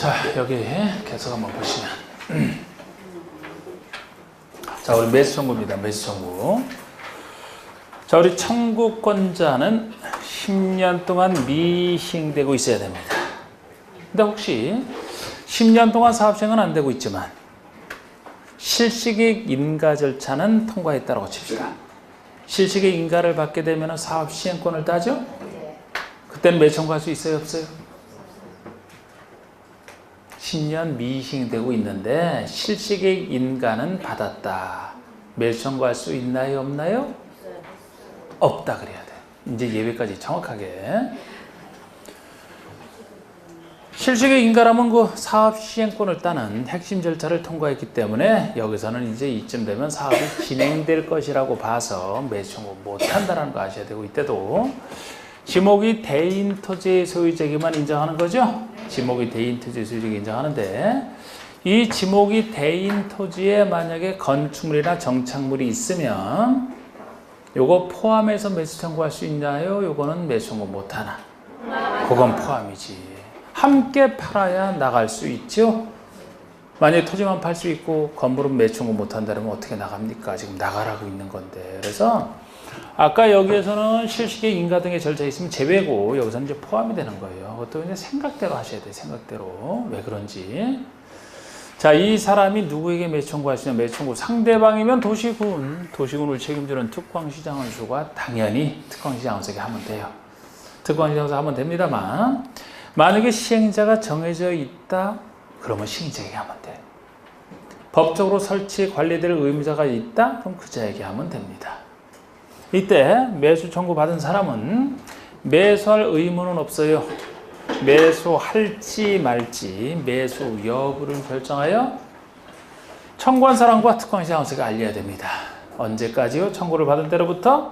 자, 여기 계속 한번 보시면 자, 우리 매수 청구입니다. 매수 청구. 자, 우리 청구권자는 10년 동안 미시행되고 있어야 됩니다. 근데 혹시 10년 동안 사업시행은 안 되고 있지만 실시객 인가 절차는 통과했다고 칩시다. 실시객 인가를 받게 되면 사업시행권을 따죠? 그때는 매수 청구할 수 있어요? 없어요? 10년 미시행되고 있는데 실시객 인가는 받았다. 매수 청구할 수 있나요? 없나요? 없다 그래야 돼. 이제 예외까지 정확하게. 실시객 인가라면 그 사업 시행권을 따는 핵심 절차를 통과했기 때문에 여기서는 이제 이쯤 되면 사업이 진행될 것이라고 봐서 매수 청구 못한다라는 거 아셔야 되고, 이때도 지목이 대인 토지의 소유자에게만 인정하는 거죠. 지목이 대인 토지의 소유자에게 인정하는데, 이 지목이 대인 토지에 만약에 건축물이나 정착물이 있으면 요거 포함해서 매수 청구할 수 있나요? 요거는 매수 청구 못하나? 그건 포함이지. 함께 팔아야 나갈 수 있죠. 만약에 토지만 팔 수 있고 건물은 매수 청구 못한다면 어떻게 나갑니까? 지금 나가라고 있는 건데. 그래서 아까 여기에서는 실시객 인가 등의 절차 있으면 제외고, 여기서는 이제 포함이 되는 거예요. 그것도 이제 생각대로 하셔야 돼요. 생각대로. 왜 그런지. 자, 이 사람이 누구에게 매수 청구할 수 있냐? 매수 청구 상대방이면 도시군을 책임지는 특광시장원수가 당연히 특광시장원수에게 하면 돼요. 특광시장원수 하면 됩니다만, 만약에 시행자가 정해져 있다, 그러면 시행자에게 하면 돼. 법적으로 설치 관리될 의무자가 있다, 그럼 그자에게 하면 됩니다. 이때 매수 청구 받은 사람은 매수할 의무는 없어요. 매수할지 말지 매수 여부를 결정하여 청구한 사람과 특광시장원수에게 알려야 됩니다. 언제까지요? 청구를 받은 때로부터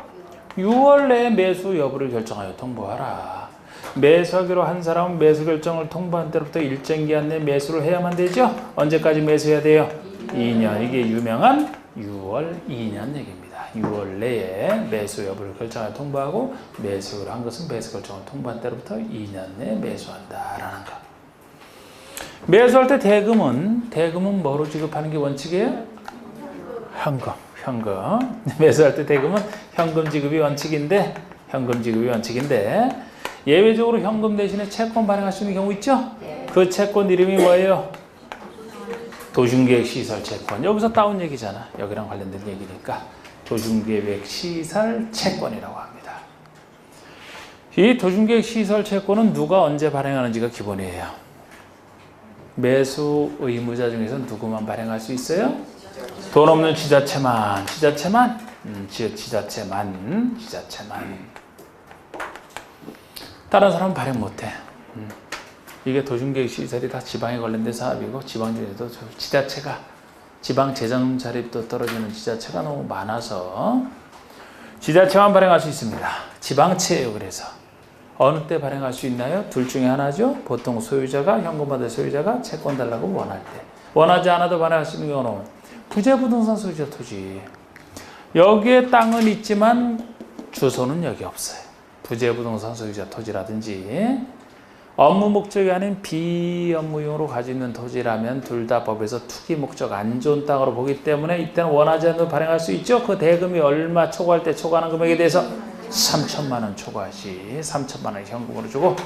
6월 내에 매수 여부를 결정하여 통보하라. 매수하기로 한 사람은 매수 결정을 통보한 때로부터 일정 기한 내에 매수를 해야만 되죠. 언제까지 매수해야 돼요? 2년. 이게 유명한 6월 2년 얘기입니다. 6월 내에 매수 여부를 결정하여 통보하고, 매수를 한 것은 매수 결정을 통보한 때로부터 2년 내에 매수한다라는 거. 매수할 때 대금은 뭐로 지급하는 게 원칙이에요? 현금. 매수할 때 대금은 현금 지급이 원칙인데, 예외적으로 현금 대신에 채권 발행할 수 있는 경우 있죠? 그 채권 이름이 뭐예요? 도심계획시설채권. 여기서 따온 얘기잖아. 여기랑 관련된 얘기니까 도심계획시설채권이라고 합니다. 이 도심계획시설채권은 누가 언제 발행하는지가 기본이에요. 매수 의무자 중에서 누구만 발행할 수 있어요? 돈 없는 지자체만. 다른 사람은 발행 못해. 이게 도심계획시설이 다 지방에 관련된 사업이고, 지방 중에도 지방 재정 자립도 떨어지는 지자체가 너무 많아서 지자체만 발행할 수 있습니다. 지방채예요. 그래서 어느 때 발행할 수 있나요? 둘 중에 하나죠. 보통 소유자가, 현금 받을 소유자가 채권 달라고 원할 때. 원하지 않아도 발행할 수 있는 경우는 부재부동산 소유자 토지. 여기에 땅은 있지만 주소는 여기 없어요. 부재부동산 소유자 토지라든지 업무 목적이 아닌 비업무용으로 가지고 있는 토지라면 둘 다 법에서 투기 목적 안 좋은 땅으로 보기 때문에 이때는 원하지 않아도 발행할 수 있죠. 그 대금이 얼마 초과할 때 초과하는 금액에 대해서 3천만 원 초과 시 3천만 원 현금으로 주고,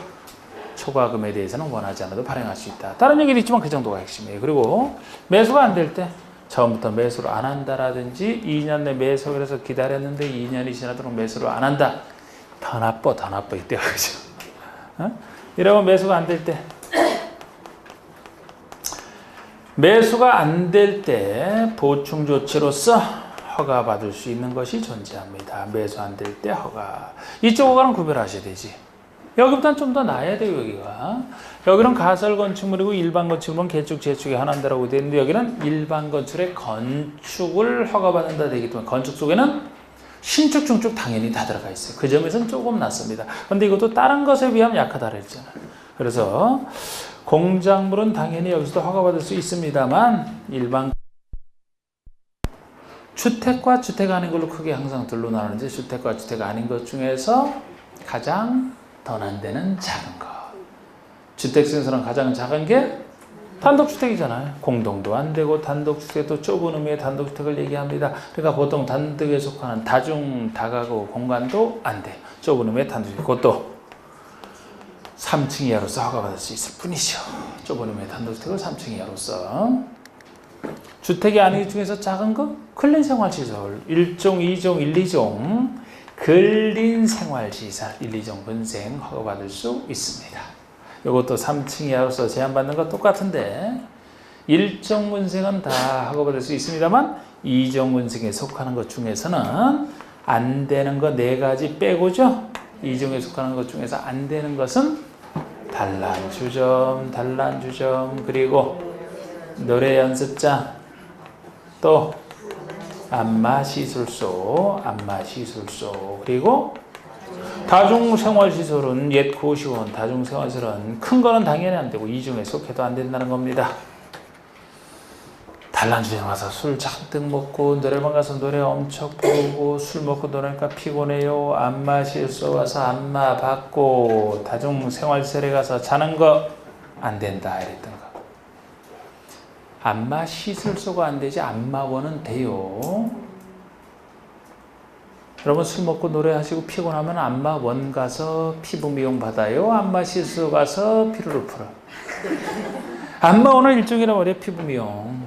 초과금에 대해서는 원하지 않아도 발행할 수 있다. 다른 얘기도 있지만 그 정도가 핵심이에요. 그리고 매수가 안 될 때 처음부터 매수를 안 한다라든지 2년 내 매수를 해서 기다렸는데 2년이 지나도록 매수를 안 한다. 더 나빠 이때가. 그죠? 이러면 매수가 안 될 때, 매수가 안 될 때 보충 조치로서 허가받을 수 있는 것이 존재합니다. 매수 안 될 때 허가. 이쪽 허가는 구별하셔야 되지. 여기보다는 좀 더 나아야 돼요. 여기는 가설 건축물이고, 일반 건축물은 개축, 재축이 하나인다라고 되어 있는데, 여기는 일반 건축의 건축을 허가받는다 되기 때문에 건축 속에는 신축, 중축 당연히 다 들어가 있어요. 그 점에서는 조금 낫습니다. 근데 이것도 다른 것에 비하면 약하다고 했잖아요. 그래서 공작물은 당연히 여기서도 허가받을 수 있습니다만, 일반 주택과 주택 아닌 걸로 크게 항상 둘로 나누는데, 주택과 주택 아닌 것 중에서 가장 더 난 데는 작은 것. 주택 중에서는 가장 작은 게 단독주택이잖아요. 공동도 안 되고 단독주택도 좁은 의미의 단독주택을 얘기합니다. 그러니까 보통 단독에 속하는 다중 다가구 공간도 안 돼. 좁은 의미의 단독주택. 그것도 3층 이하로서 허가받을 수 있을 뿐이죠. 좁은 의미의 단독주택을 3층 이하로서. 주택이 아닌 중에서 작은 거? 근린생활시설 1종, 2종, 1, 2종 근린생활시설 1, 2종 분생 허가받을 수 있습니다. 이것도 3층 이하로서 제한받는 거 똑같은데 1종 분생은 다 허가받을 수 있습니다만 2종 분생에 속하는 것 중에서는 안 되는 거 4가지 빼고죠. 2종에 속하는 것 중에서 안 되는 것은 단란주점, 그리고 노래 연습장, 또 안마시술소, 그리고 다중생활시설은 옛 고시원, 다중생활시설은 큰 거는 당연히 안 되고 2종에 속해도 안 된다는 겁니다. 단란주점 가서 술 잔뜩 먹고 노래방 가서 노래 엄청 부르고 술 먹고 노래니까 피곤해요. 안마시술소 가서 안마 받고 다중생활시설에 가서 자는 거 안 된다 이랬던 거. 안마시술소가 안 되지 안마원은 돼요. 여러분 술 먹고 노래하시고 피곤하면 안마원 가서 피부 미용 받아요? 안마시술소 가서 피로를 풀어? 안마원은 일종이란 말이에요. 피부 미용.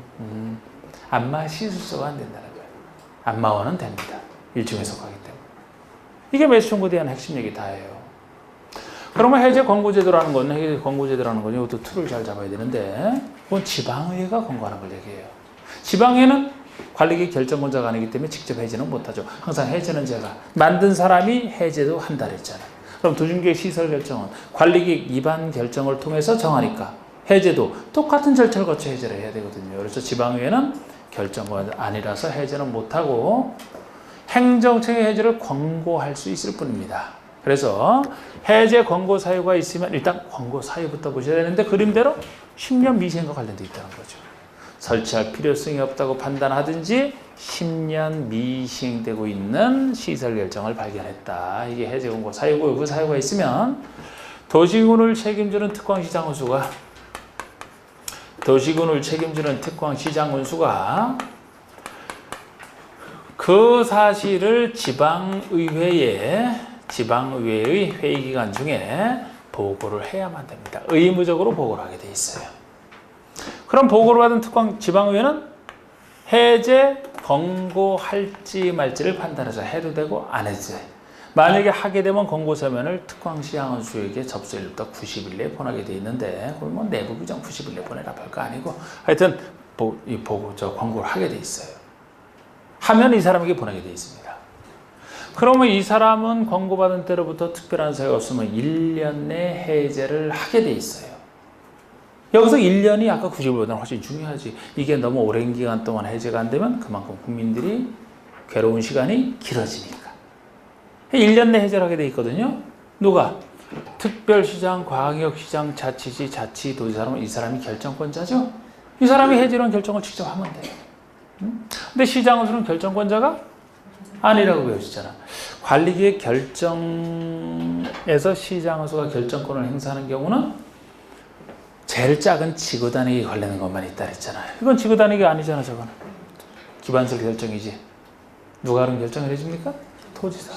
안마시술소가 안 된다는 거예요. 안마원은 됩니다. 일종에 속하기 때문에. 이게 매수청구에 대한 핵심 얘기 다예요. 그러면 해제 권고제도라는 건 이것도 틀을 잘 잡아야 되는데 그건 지방의회가 권고하는 걸 얘기해요. 지방의회는 관리기 결정권자가 아니기 때문에 직접 해제는 못하죠. 항상 해제는 제가 만든 사람이 해제도 한다 그랬잖아요. 그럼 도중계획 시설 결정은 관리기 위반 결정을 통해서 정하니까 해제도 똑같은 절차를 거쳐 해제를 해야 되거든요. 그래서 지방의회는 결정권 아니라서 해제는 못하고 행정청의 해제를 권고할 수 있을 뿐입니다. 그래서 해제 권고 사유가 있으면 일단 권고 사유부터 보셔야 되는데 그림대로 10년 미시행과 관련되어 있다는 거죠. 설치할 필요성이 없다고 판단하든지 10년 미시행되고 있는 시설 결정을 발견했다. 이게 해제 권고 사유고 그 사유가 있으면 도시군을 책임지는 특광시장 운수가 그 사실을 지방의회의 회의기간 중에 보고를 해야만 됩니다. 의무적으로 보고를 하게 돼 있어요. 그럼 보고를 받은 지방의회는 해제 권고할지 말지를 판단해서 해도 되고 안 해도 돼. 만약에 하게 되면 권고서면을 특광시장원수에게 접수일부터 90일 내에 보내게 돼 있는데 그건 뭐 내부 규정 90일 내에 보내라 별거 아니고 하여튼 권고를 하게 돼 있어요. 하면 이 사람에게 보내게 돼 있습니다. 그러면 이 사람은 권고받은 때로부터 특별한 사유가 없으면 1년 내 해제를 하게 돼 있어요. 여기서 1년이 아까 90일보다는 훨씬 중요하지. 이게 너무 오랜 기간 동안 해제가 안 되면 그만큼 국민들이 괴로운 시간이 길어지니까. 1년 내 해제를 하게 돼 있거든요. 누가? 특별시장, 광역시장, 자치시, 자치도지사라면 이 사람이 결정권자죠. 이 사람이 해제란 결정을 직접 하면 돼요. 근데 시장으로는 결정권자가 아니라고 배우시잖아. 관리기획 결정에서 시장의수가 결정권을 행사하는 경우는 제일 작은 지구단위에 관련된 것만 있다 그랬잖아요. 이건 지구단위가 아니잖아. 저거는 기반설 결정이지. 누가 그런 결정을 해줍니까? 도지사.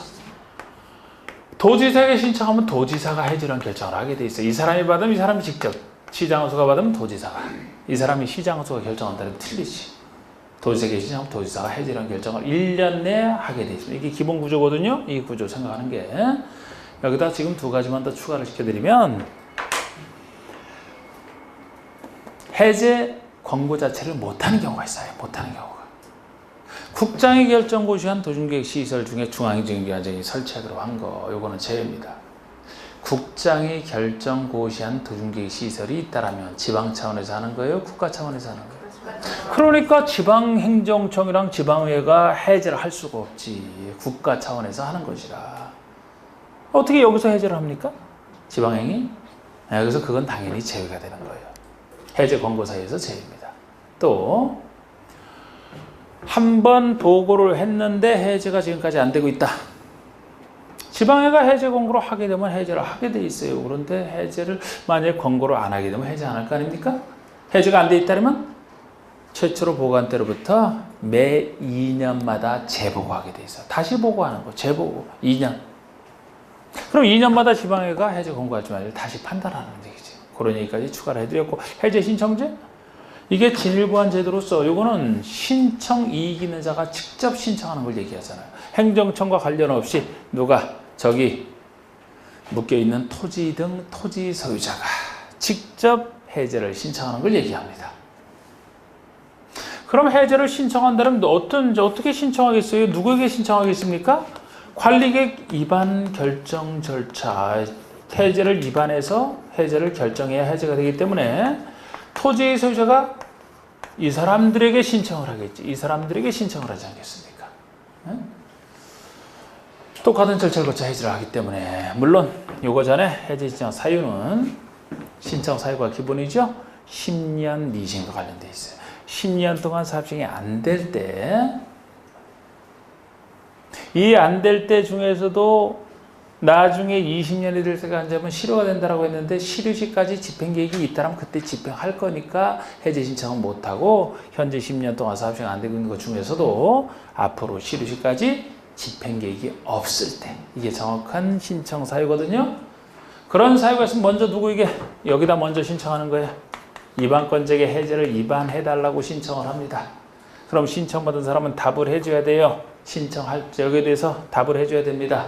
도지사에게 신청하면 도지사가 해주라는 결정을 하게 돼 있어요. 이 사람이 받으면 이 사람이 직접, 시장의수가 받으면 도지사가, 이 사람이 시장의수가 결정한다는 틀리지. 도지사에게 신청하면 도지사가 해제라는 결정을 1년 내에 하게 돼 있습니다. 이게 기본 구조거든요. 이 구조 생각하는 게. 여기다 지금 2가지만 더 추가를 시켜드리면 해제 권고 자체를 못하는 경우가 있어요. 못하는 경우가. 국장이 결정 고시한 도중계획 시설 중에 중앙행정기관장이 설치하도록 한 거, 요거는 제외입니다. 국장이 결정 고시한 도중계획 시설이 있다라면 지방 차원에서 하는 거예요? 국가 차원에서 하는 거예요? 그러니까 지방행정청이랑 지방의회가 해제를 할 수가 없지. 국가 차원에서 하는 것이라. 어떻게 여기서 해제를 합니까? 지방행이? 그래서 그건 당연히 제외가 되는 거예요. 해제 권고 사유에서 제외입니다. 또 한 번 보고를 했는데 해제가 지금까지 안 되고 있다. 지방의회가 해제 권고를 하게 되면 해제를 하게 돼 있어요. 그런데 해제를 만약에 권고를 안 하게 되면 해제 안 할 거 아닙니까? 해제가 안 돼 있다면 최초로 보고한 때로부터 매 2년마다 재보고하게 돼 있어. 다시 보고하는 거. 재보고 2년. 그럼 2년마다 지방회가 해제 권고할지 말지 다시 판단하는 얘기지. 그런 얘기까지 추가를 해드렸고, 해제 신청제? 이게 진일보한 제도로서 이거는 신청 이익 있는 자가 직접 신청하는 걸 얘기하잖아요. 행정청과 관련 없이 누가 저기 묶여있는 토지 등 토지 소유자가 직접 해제를 신청하는 걸 얘기합니다. 그럼 해제를 신청한다면 어떻게 신청하겠어요? 누구에게 신청하겠습니까? 관리객 위반 결정 절차, 해제를 위반해서 해제를 결정해야 해제가 되기 때문에 토지의 소유자가 이 사람들에게 신청을 하겠지. 이 사람들에게 신청을 하지 않겠습니까? 네? 똑같은 절차를 거쳐 해제를 하기 때문에, 물론 요거 전에 해제 신청 사유는 신청 사유가 기본이죠. 10년 미신과 관련돼 있어요. 10년 동안 사업시행이 안 될 때, 이 안 될 때 중에서도 나중에 20년이 될 때가 안 되면 실효가 된다고 했는데, 실효시까지 집행계획이 있다면 그때 집행할 거니까 해제 신청은 못하고, 현재 10년 동안 사업시행 안 되고 있는 것 중에서도 앞으로 실효시까지 집행계획이 없을 때, 이게 정확한 신청 사유거든요. 그런 사유가 있으면 먼저 누구에게 여기다 먼저 신청하는 거예요. 위반권자에게 해제를 위반해달라고 신청을 합니다. 그럼 신청받은 사람은 답을 해줘야 돼요. 신청할 여기에 대해서 답을 해줘야 됩니다.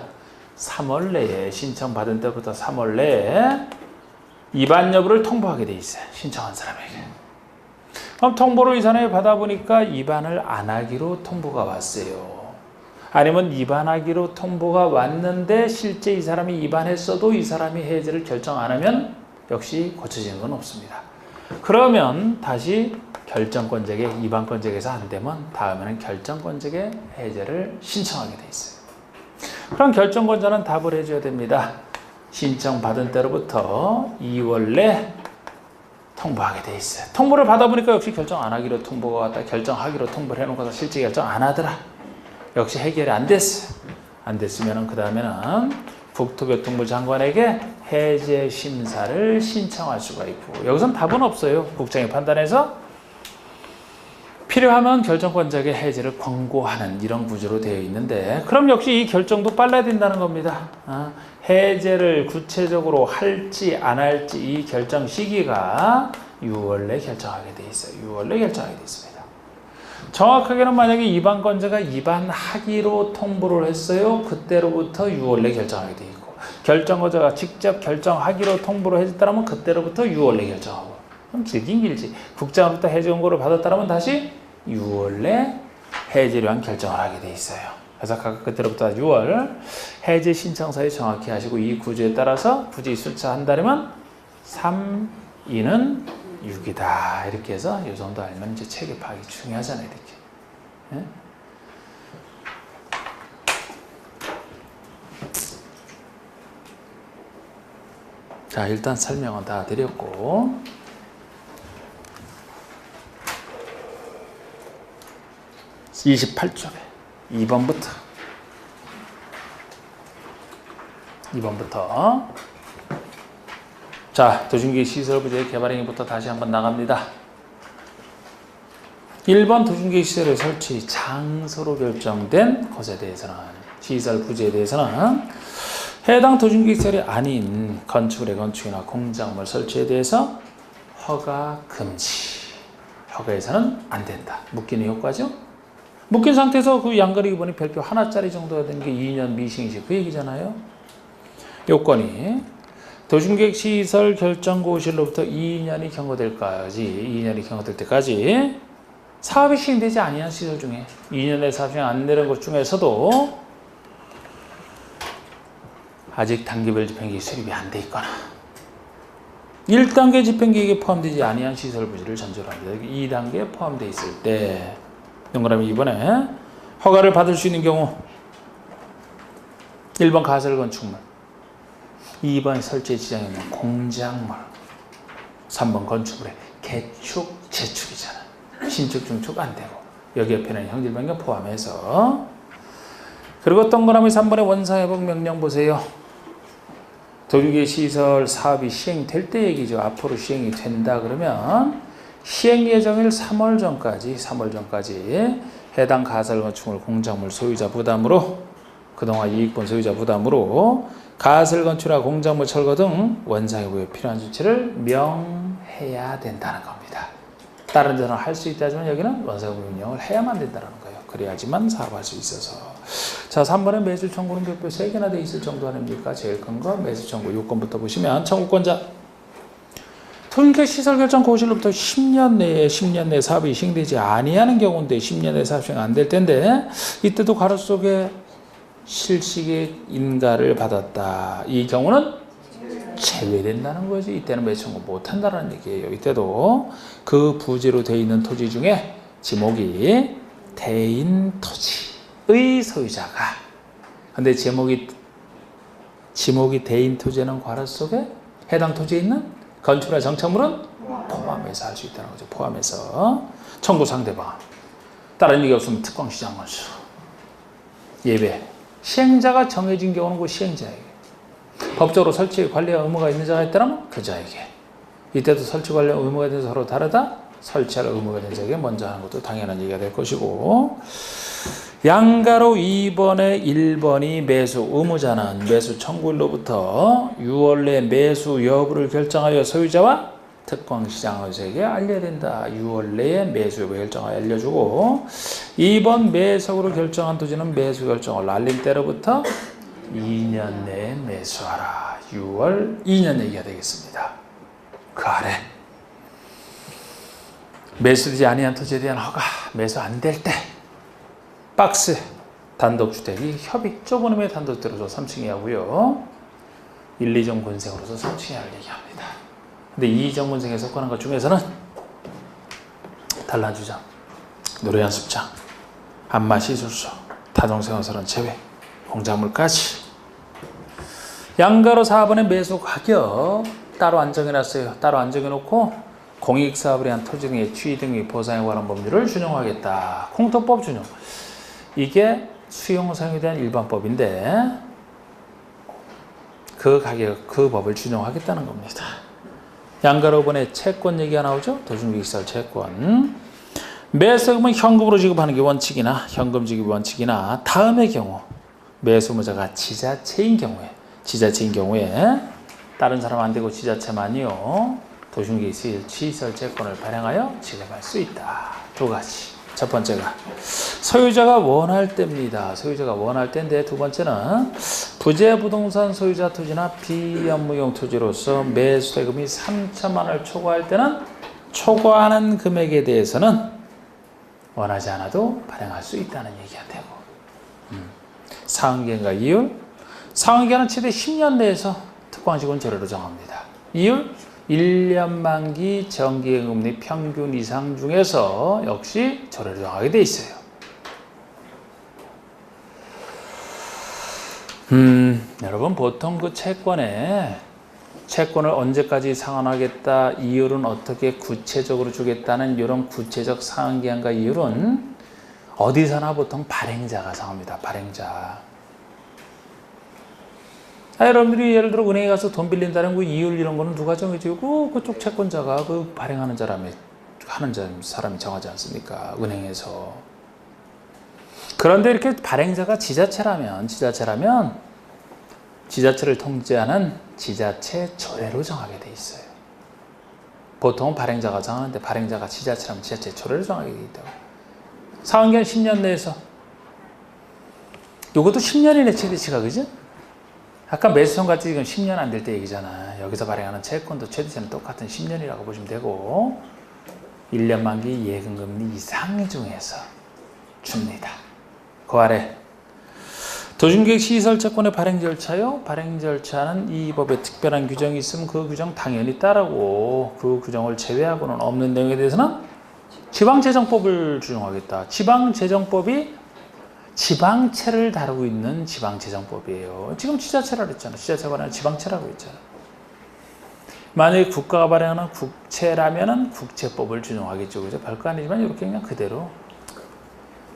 3월 내에, 신청받은 때부터 3월 내에 위반 여부를 통보하게 돼 있어요. 신청한 사람에게. 그럼 통보를 이 사람이 받아보니까 위반을 안 하기로 통보가 왔어요. 아니면 위반하기로 통보가 왔는데 실제 이 사람이 위반했어도 이 사람이 해제를 결정 안 하면 역시 고쳐지는 건 없습니다. 그러면 다시 결정권자에게, 위반권자에게서 안 되면 다음에는 결정권자에게 해제를 신청하게 돼 있어요. 그럼 결정권자는 답을 해줘야 됩니다. 신청받은 때로부터 2월 내 통보하게 돼 있어요. 통보를 받아보니까 역시 결정 안 하기로 통보가 왔다. 결정하기로 통보를 해놓고서 실제 결정 안 하더라. 역시 해결이 안 됐어. 안 됐으면 그 다음에는 국토교통부 장관에게 해제 심사를 신청할 수가 있고, 여기선 답은 없어요. 국장이 판단해서 필요하면 결정권자에게 해제를 권고하는 이런 구조로 되어 있는데, 그럼 역시 이 결정도 빨라야 된다는 겁니다. 해제를 구체적으로 할지 안 할지 이 결정 시기가 6월 내 결정하게 돼 있어요. 6월 내 결정하게 돼 있습니다. 정확하게는 만약에 위반권자가 위반하기로 통보를 했어요. 그때로부터 6월 내 결정하게 돼 있고, 결정권자가 직접 결정하기로 통보를 해줬다면 그때로부터 6월 내 결정하고, 그럼 길긴 길지. 국장으로부터 해제 권고를 받았다면 다시 6월 내 해제를 위한 결정을 하게 돼 있어요. 그래서 각각 그때로부터 6월 해제 신청서에 정확히 하시고, 이 구조에 따라서 굳이 숫자한다면 3, 2는 6이다. 이렇게 해서 이 정도 알면 이제 체계 파악이 중요하잖아요. 이렇게. 네? 자, 일단 설명은 다 드렸고, 28쪽에 2번부터 자, 도중기 시설부지의 개발행위부터 다시 한번 나갑니다. 1번 도중기 시설의 설치 장소로 결정된 것에 대해서는, 시설 부지에 대해서는 해당 도중기 시설이 아닌 건축물의 건축이나 공작물 설치에 대해서 허가 금지, 허가에서는 안 된다. 묶이는 효과죠. 묶인 상태에서 그 양거리 기본이 별표 하나짜리 정도가 된 게 2년 미싱시 그 얘기잖아요. 요건이 도중객 시설 결정 고시로부터 2년이 경과될 때까지 사업이 시행되지 아니한 시설 중에 2년에 사업 시행 안 되는 것 중에서도 아직 단계별 집행계획 수립이 안 돼 있거나 1단계 집행계획에 포함되지 아니한 시설 부지를 전제로 합니다. 2단계에 포함되어 있을 때, 동그라미 2번에 허가를 받을 수 있는 경우 1번 가설 건축물, 2번 설치에 지장이 있는 공작물, 3번 건축물의 개축, 재축이잖아. 신축, 중축 안 되고, 여기 옆에는 형질 변경 포함해서. 그리고 동그라미 3번의 원상회복 명령 보세요. 도중기 시설 사업이 시행될 때 얘기죠. 앞으로 시행이 된다 그러면 시행 예정일 3월 전까지 해당 가설 건축물 공작물 소유자 부담으로 그동안 이익본 소유자 부담으로 가설 건축이나 공작물 철거 등 원상회복에 필요한 조치를 명해야 된다는 겁니다. 다른 데는 할 수 있다지만 여기는 원상회복 운영을 해야만 된다는 거예요. 그래야지만 사업할 수 있어서. 자, 3번에 매수 청구는 몇 표 3개나 돼 있을 정도 아닙니까? 제일 큰 거 매수 청구 요건부터 보시면 청구권자 토지개혁 시설 결정 고실로부터 10년 내에 사업이 시행되지 아니하는 경우인데 10년 내에 사업 시행 안 될 텐데 이때도 가로 속에 실시의 인가를 받았다. 이 경우는 제외된다는 거지. 이때는 매수 청구 못 한다는 얘기예요. 이때도 그 부지로 되어 있는 토지 중에 지목이 대인 토지의 소유자가 근데 지목이 대인 토지는 괄호 속에 해당 토지에 있는 건축이나 정착물은 포함해서 할 수 있다는 거죠. 포함해서 청구 상대방 다른 얘기 없으면 특광시장 건수 예배 시행자가 정해진 경우는 그 시행자에게 법적으로 설치 관리 의무가 있는 자가 있다면 그 자에게 이때도 설치 관리 의무가 있는 서로 다르다 설치할 의무가 있는 자에게 먼저 하는 것도 당연한 얘기가 될 것이고 양가로 2번에 1번이 매수 의무자는 매수 청구일로부터 6월 내 매수 여부를 결정하여 소유자와 특광시장에게 알려야 된다. 6월 내에 매수 여부 결정하여 알려주고 2번 매석으로 결정한 토지는 매수 결정을 알린 때로부터 2년 내에 매수하라. 6월 2년 얘기가 되겠습니다. 그 아래 매수되지 아니한 토지에 대한 허가 매수 안 될 때 박스 단독주택이 협의 좁은 의미의 단독주택으로서 3층 이하고요. 1, 2정 군생으로서 3층 이하를 얘기합니다. 근데 2정 군생에 속하는 것 중에서는 단란주장, 노래연습장, 안마시술소, 다동생활설은 제외, 공작물까지 양가로 4번의 매수 가격 따로 안정해놨어요. 따로 안정해놓고 공익사업을 위한 토지 등의 취의 등의 보상에 관한 법률을 준용하겠다. 공토법 준용. 이게 수용사용에 대한 일반법인데 그 가격, 그 법을 준용하겠다는 겁니다. 양가로 5번에 채권 얘기가 나오죠. 도중기획시설 채권. 매수금은 현금으로 지급하는 게 원칙이나 현금 지급이 원칙이나 다음의 경우 매수 의무자가 지자체인 경우에 다른 사람 안 되고 지자체만이요. 도중기획시설 채권을 발행하여 지급할 수 있다. 두 가지. 첫 번째가 소유자가 원할 때입니다. 소유자가 원할 때인데 두 번째는 부재부동산 소유자 토지나 비업무용 토지로서 매수대금이 3천만 원을 초과할 때는 초과하는 금액에 대해서는 원하지 않아도 발행할 수 있다는 얘기가 되고 상한기간과 이율 상한기간은 최대 10년 내에서 특광시군 조례로 정합니다. 이율 1년 만기 정기금리 평균 이상 중에서 역시 조례를 정하게 돼 있어요. 여러분 보통 그 채권을 언제까지 상환하겠다, 이율은 어떻게 구체적으로 주겠다는 이런 구체적 상한기한과 이율은 어디서나 보통 발행자가 정합니다. 발행자. 여러분들이 예를 들어 은행에 가서 돈 빌린다는 그 이율 이런 거는 누가 정해주고 그쪽 채권자가 그 발행하는 사람이 정하지 않습니까? 은행에서. 그런데 이렇게 발행자가 지자체라면 지자체를 통제하는 지자체 조례로 정하게 돼 있어요. 보통은 발행자가 정하는데 발행자가 지자체라면 지자체 조례로 정하게 돼 있다고. 상한기한 10년 내에서 이것도 10년이네 최대치가 그죠? 아까 매수성 같이 지금 10년 안 될 때 얘기잖아. 여기서 발행하는 채권도 최대치는 똑같은 10년이라고 보시면 되고 1년 만기 예금금리 이상 중에서 줍니다. 그 아래 도중계획 시설채권의 발행 절차요. 발행 절차는 이 법에 특별한 규정이 있으면 그 규정 당연히 따르고 그 규정을 제외하고는 없는 내용에 대해서는 지방재정법을 준용하겠다. 지방재정법이 지방채를 다루고 있는 지방재정법이에요. 지금 지자체라고 했잖아. 지자체가 발행하는 지방채라고 했잖아. 만약에 국가가 발행하는 국채라면은 국채법을 준용하겠죠. 그죠? 별거 아니지만 이렇게 그냥 그대로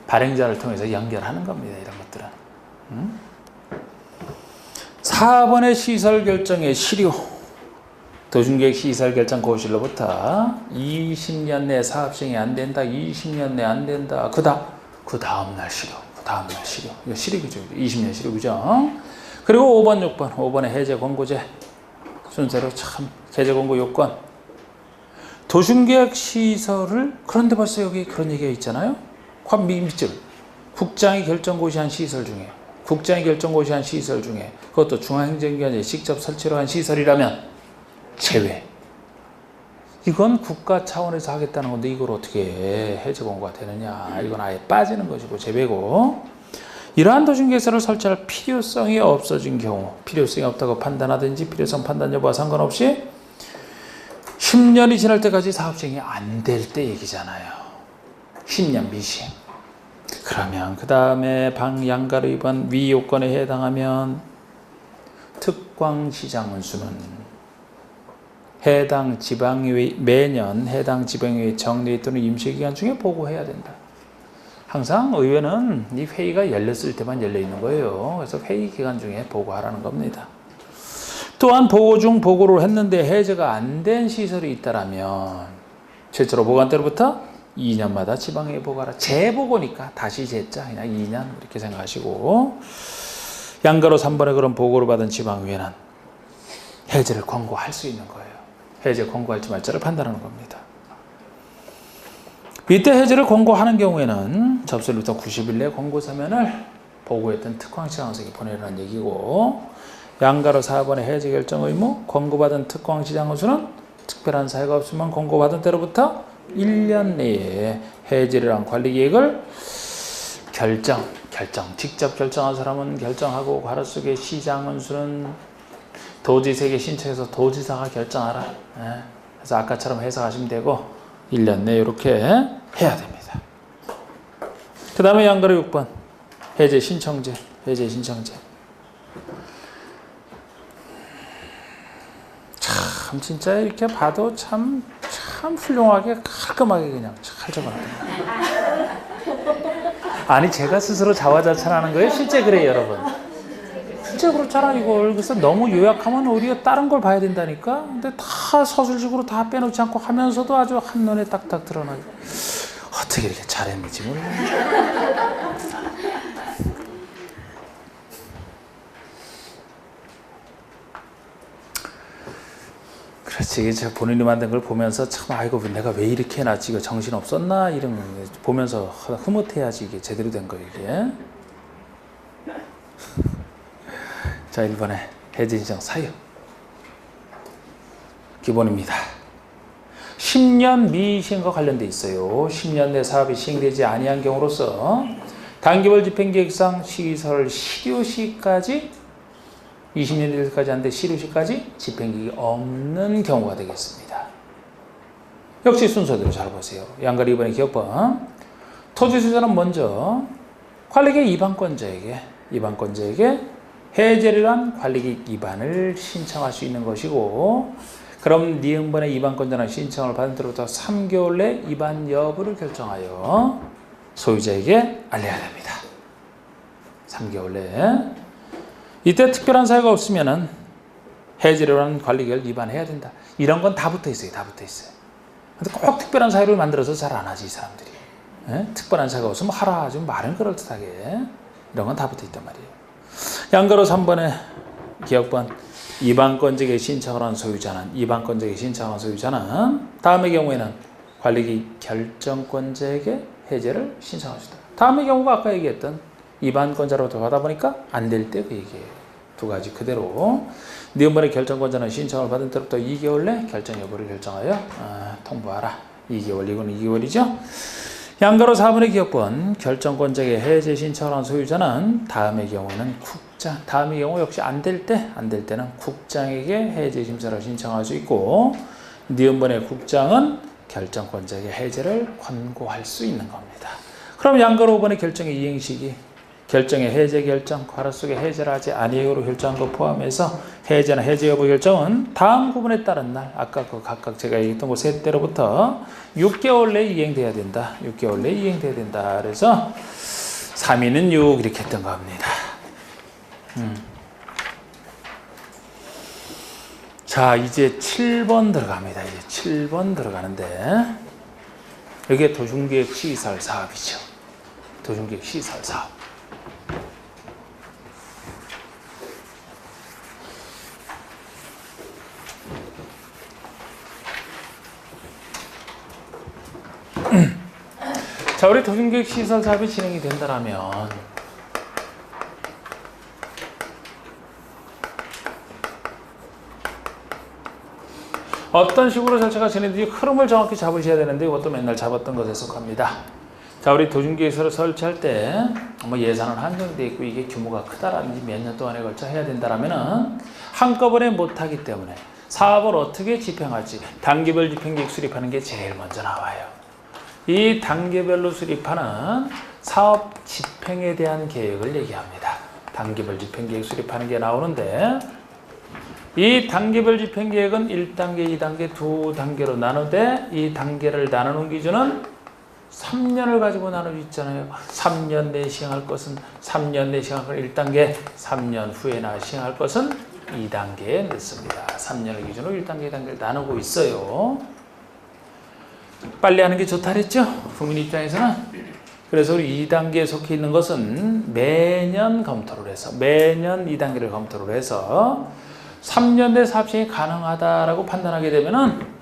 발행자를 통해서 연결하는 겁니다. 이런 것들은. 4번의 시설 결정의 실효 도중계획 시설 결정 고시로부터 20년 내 사업 시행이 안 된다. 20년 내 안 된다. 그 다음 날 실효. 이거 실효구조. 20년 실효구조. 그리고 5번, 6번. 5번에 해제 권고제. 순서로 참 해제 권고 요건. 도중계획 시설을 그런데 벌써 여기 그런 얘기가 있잖아요. 밑줄. 국장이 결정 고시한 시설 중에 그것도 중앙행정기관이 직접 설치로 한 시설이라면 제외. 이건 국가 차원에서 하겠다는 건데 이걸 어떻게 해제 권고가 되느냐. 이건 아예 빠지는 것이고 제외고. 이러한 도중계획시설을 설치할 필요성이 없어진 경우, 필요성이 없다고 판단하든지 필요성 판단 여부와 상관없이 10년이 지날 때까지 사업 시행이 안 될 때 얘기잖아요. 10년 미시행. 그러면 그 다음에 양가로 위반 위 요건에 해당하면 특광시장 운수는 해당 지방의회 매년 해당 지방의회 정례 또는 임시기간 중에 보고해야 된다. 항상 의회는 이 회의가 열렸을 때만 열려 있는 거예요. 그래서 회의 기간 중에 보고하라는 겁니다. 또한 보고 중 보고를 했는데 해제가 안 된 시설이 있다라면 최초로 보고한 때로부터 2년마다 지방의회 보고하라. 재보고니까 다시 재자. 그냥 2년 이렇게 생각하시고 양가로 3번에 그런 보고를 받은 지방의회는 해제를 권고할 수 있는 거예요. 해제 권고할지 말지를 판단하는 겁니다. 이때 해제를 권고하는 경우에는 접수일부터 90일 내 권고 서면을 보고했던 특광시장원석이 보내라는 얘기고 양가로 4번의 해제 결정 의무 권고받은 특광시장원수는 특별한 사유가 없으면 권고받은 때로부터 1년 내에 해제를 한 관리계획을 직접 결정한 사람은 결정하고 괄호 속의 시장원수는 도지사에게 신청해서 도지사가 결정하라. 그래서 아까처럼 해석하시면 되고 1년 내에 이렇게 해야 됩니다. 그 다음에 양가로 6번 해제 신청제. 참 진짜 이렇게 봐도 참 훌륭하게 깔끔하게 그냥 잘 적어놨다. 아니 제가 스스로 자화자찬하는 거예요. 실제 그래요 여러분. 진짜 그렇잖아 이걸. 그래서 너무 요약하면 오히려 다른 걸 봐야 된다니까. 근데 다 서술식으로 다 빼놓지 않고 하면서도 아주 한눈에 딱딱 드러나게. 어떻게 이렇게 잘했는지 몰라. 그렇지. 제가 본인이 만든 걸 보면서 참 아이고 내가 왜 이렇게 해놨지 이거 정신 없었나 이런 거 보면서 흐뭇해야지 이게 제대로 된 거예요 이게. 자 1번에 해제 신청 사유 기본입니다. 10년 미시행과 관련돼 있어요. 10년 내 사업이 시행되지 아니한 경우로서 단기별 집행계획상 시설 실효시까지 20년 까지 한데 실효시까지 집행계획이 없는 경우가 되겠습니다. 역시 순서대로 잘 보세요. 양가리 2번의 기업번 토지수자는 먼저 관리계획 위반권자에게 해제를 한 관리계획 위반을 신청할 수 있는 것이고 그럼 니은번의 위반권자는 신청을 받은 때로부터 3개월 내 위반 여부를 결정하여 소유자에게 알려야 됩니다. 3개월 내에 이때 특별한 사유가 없으면 해제를 한 관리계획을 위반해야 된다. 이런 건 다 붙어 있어요. 근데 꼭 특별한 사유를 만들어서 잘 안 하지 이 사람들이. 특별한 사유가 없으면 하라 좀 말은 그럴듯하게. 이런 건 다 붙어 있단 말이에요. 양가로 3번의 기억번 위반권자에게 신청을 한 소유자는 다음의 경우에는 관리계획 결정권자에게 해제를 신청할 수 있다. 다음의 경우가 아까 얘기했던 위반권자로부터 받아 보니까 안 될 때 그 얘기예요. 두 가지 그대로 니은번의 결정권자는 신청을 받은 때부터 2개월 내 결정 여부를 결정하여 통보하라. 2개월 이건 2개월이죠. 양가로 4번의 기업번 결정권자에게 해제 신청을 한 소유자는 다음의 경우는 국장, 다음의 경우 역시 안 될 때는 국장에게 해제 심사를 신청할 수 있고 니은번의 국장은 결정권자에게 해제를 권고할 수 있는 겁니다. 그럼 양가로 5번의 결정의 이행시기 결정의 해제 결정, 괄호 속에 해제를 하지 아니하기로 결정한 것 포함해서 해제나 해제 여부 결정은 다음 구분에 따른 날, 아까 그 각각 제가 얘기했던 그 세 때로부터 6개월 내에 이행돼야 된다. 6개월 내에 이행돼야 된다. 그래서 3위는 6 이렇게 했던 겁니다. 자, 이제 7번 들어갑니다. 이제 7번 들어가는데 여기에 도중계획 시설 사업이죠. 도중계획 시설 사업. 자, 우리 도중계획 시설 사업이 진행이 된다라면 어떤 식으로 절차가 진행되는지 흐름을 정확히 잡으셔야 되는데 이것도 맨날 잡았던 것에 속합니다. 자, 우리 도중계획서를 설치할 때 뭐 예산은 한정되어 있고 이게 규모가 크다라든지 몇 년 동안에 걸쳐 해야 된다라면은 한꺼번에 못하기 때문에 사업을 어떻게 집행할지 단계별 집행계획 수립하는 게 제일 먼저 나와요. 이 단계별로 수립하는 사업 집행에 대한 계획을 얘기합니다. 단계별 집행계획 수립하는 게 나오는데 이 단계별 집행계획은 1단계, 2단계, 2단계로 나누되 이 단계를 나누는 기준은 3년을 가지고 나누고 있잖아요. 3년 내에 시행할 것은 3년 내에 시행할 것은 1단계, 3년 후에나 시행할 것은 2단계에 넣습니다. 3년을 기준으로 1단계, 2단계를 나누고 있어요. 빨리 하는 게 좋다 그랬죠? 국민 입장에서는. 그래서 우리 2단계에 속해 있는 것은 매년 검토를 해서 매년 2단계를 검토를 해서 3년 내 사업 시행이 가능하다라고 판단하게 되면은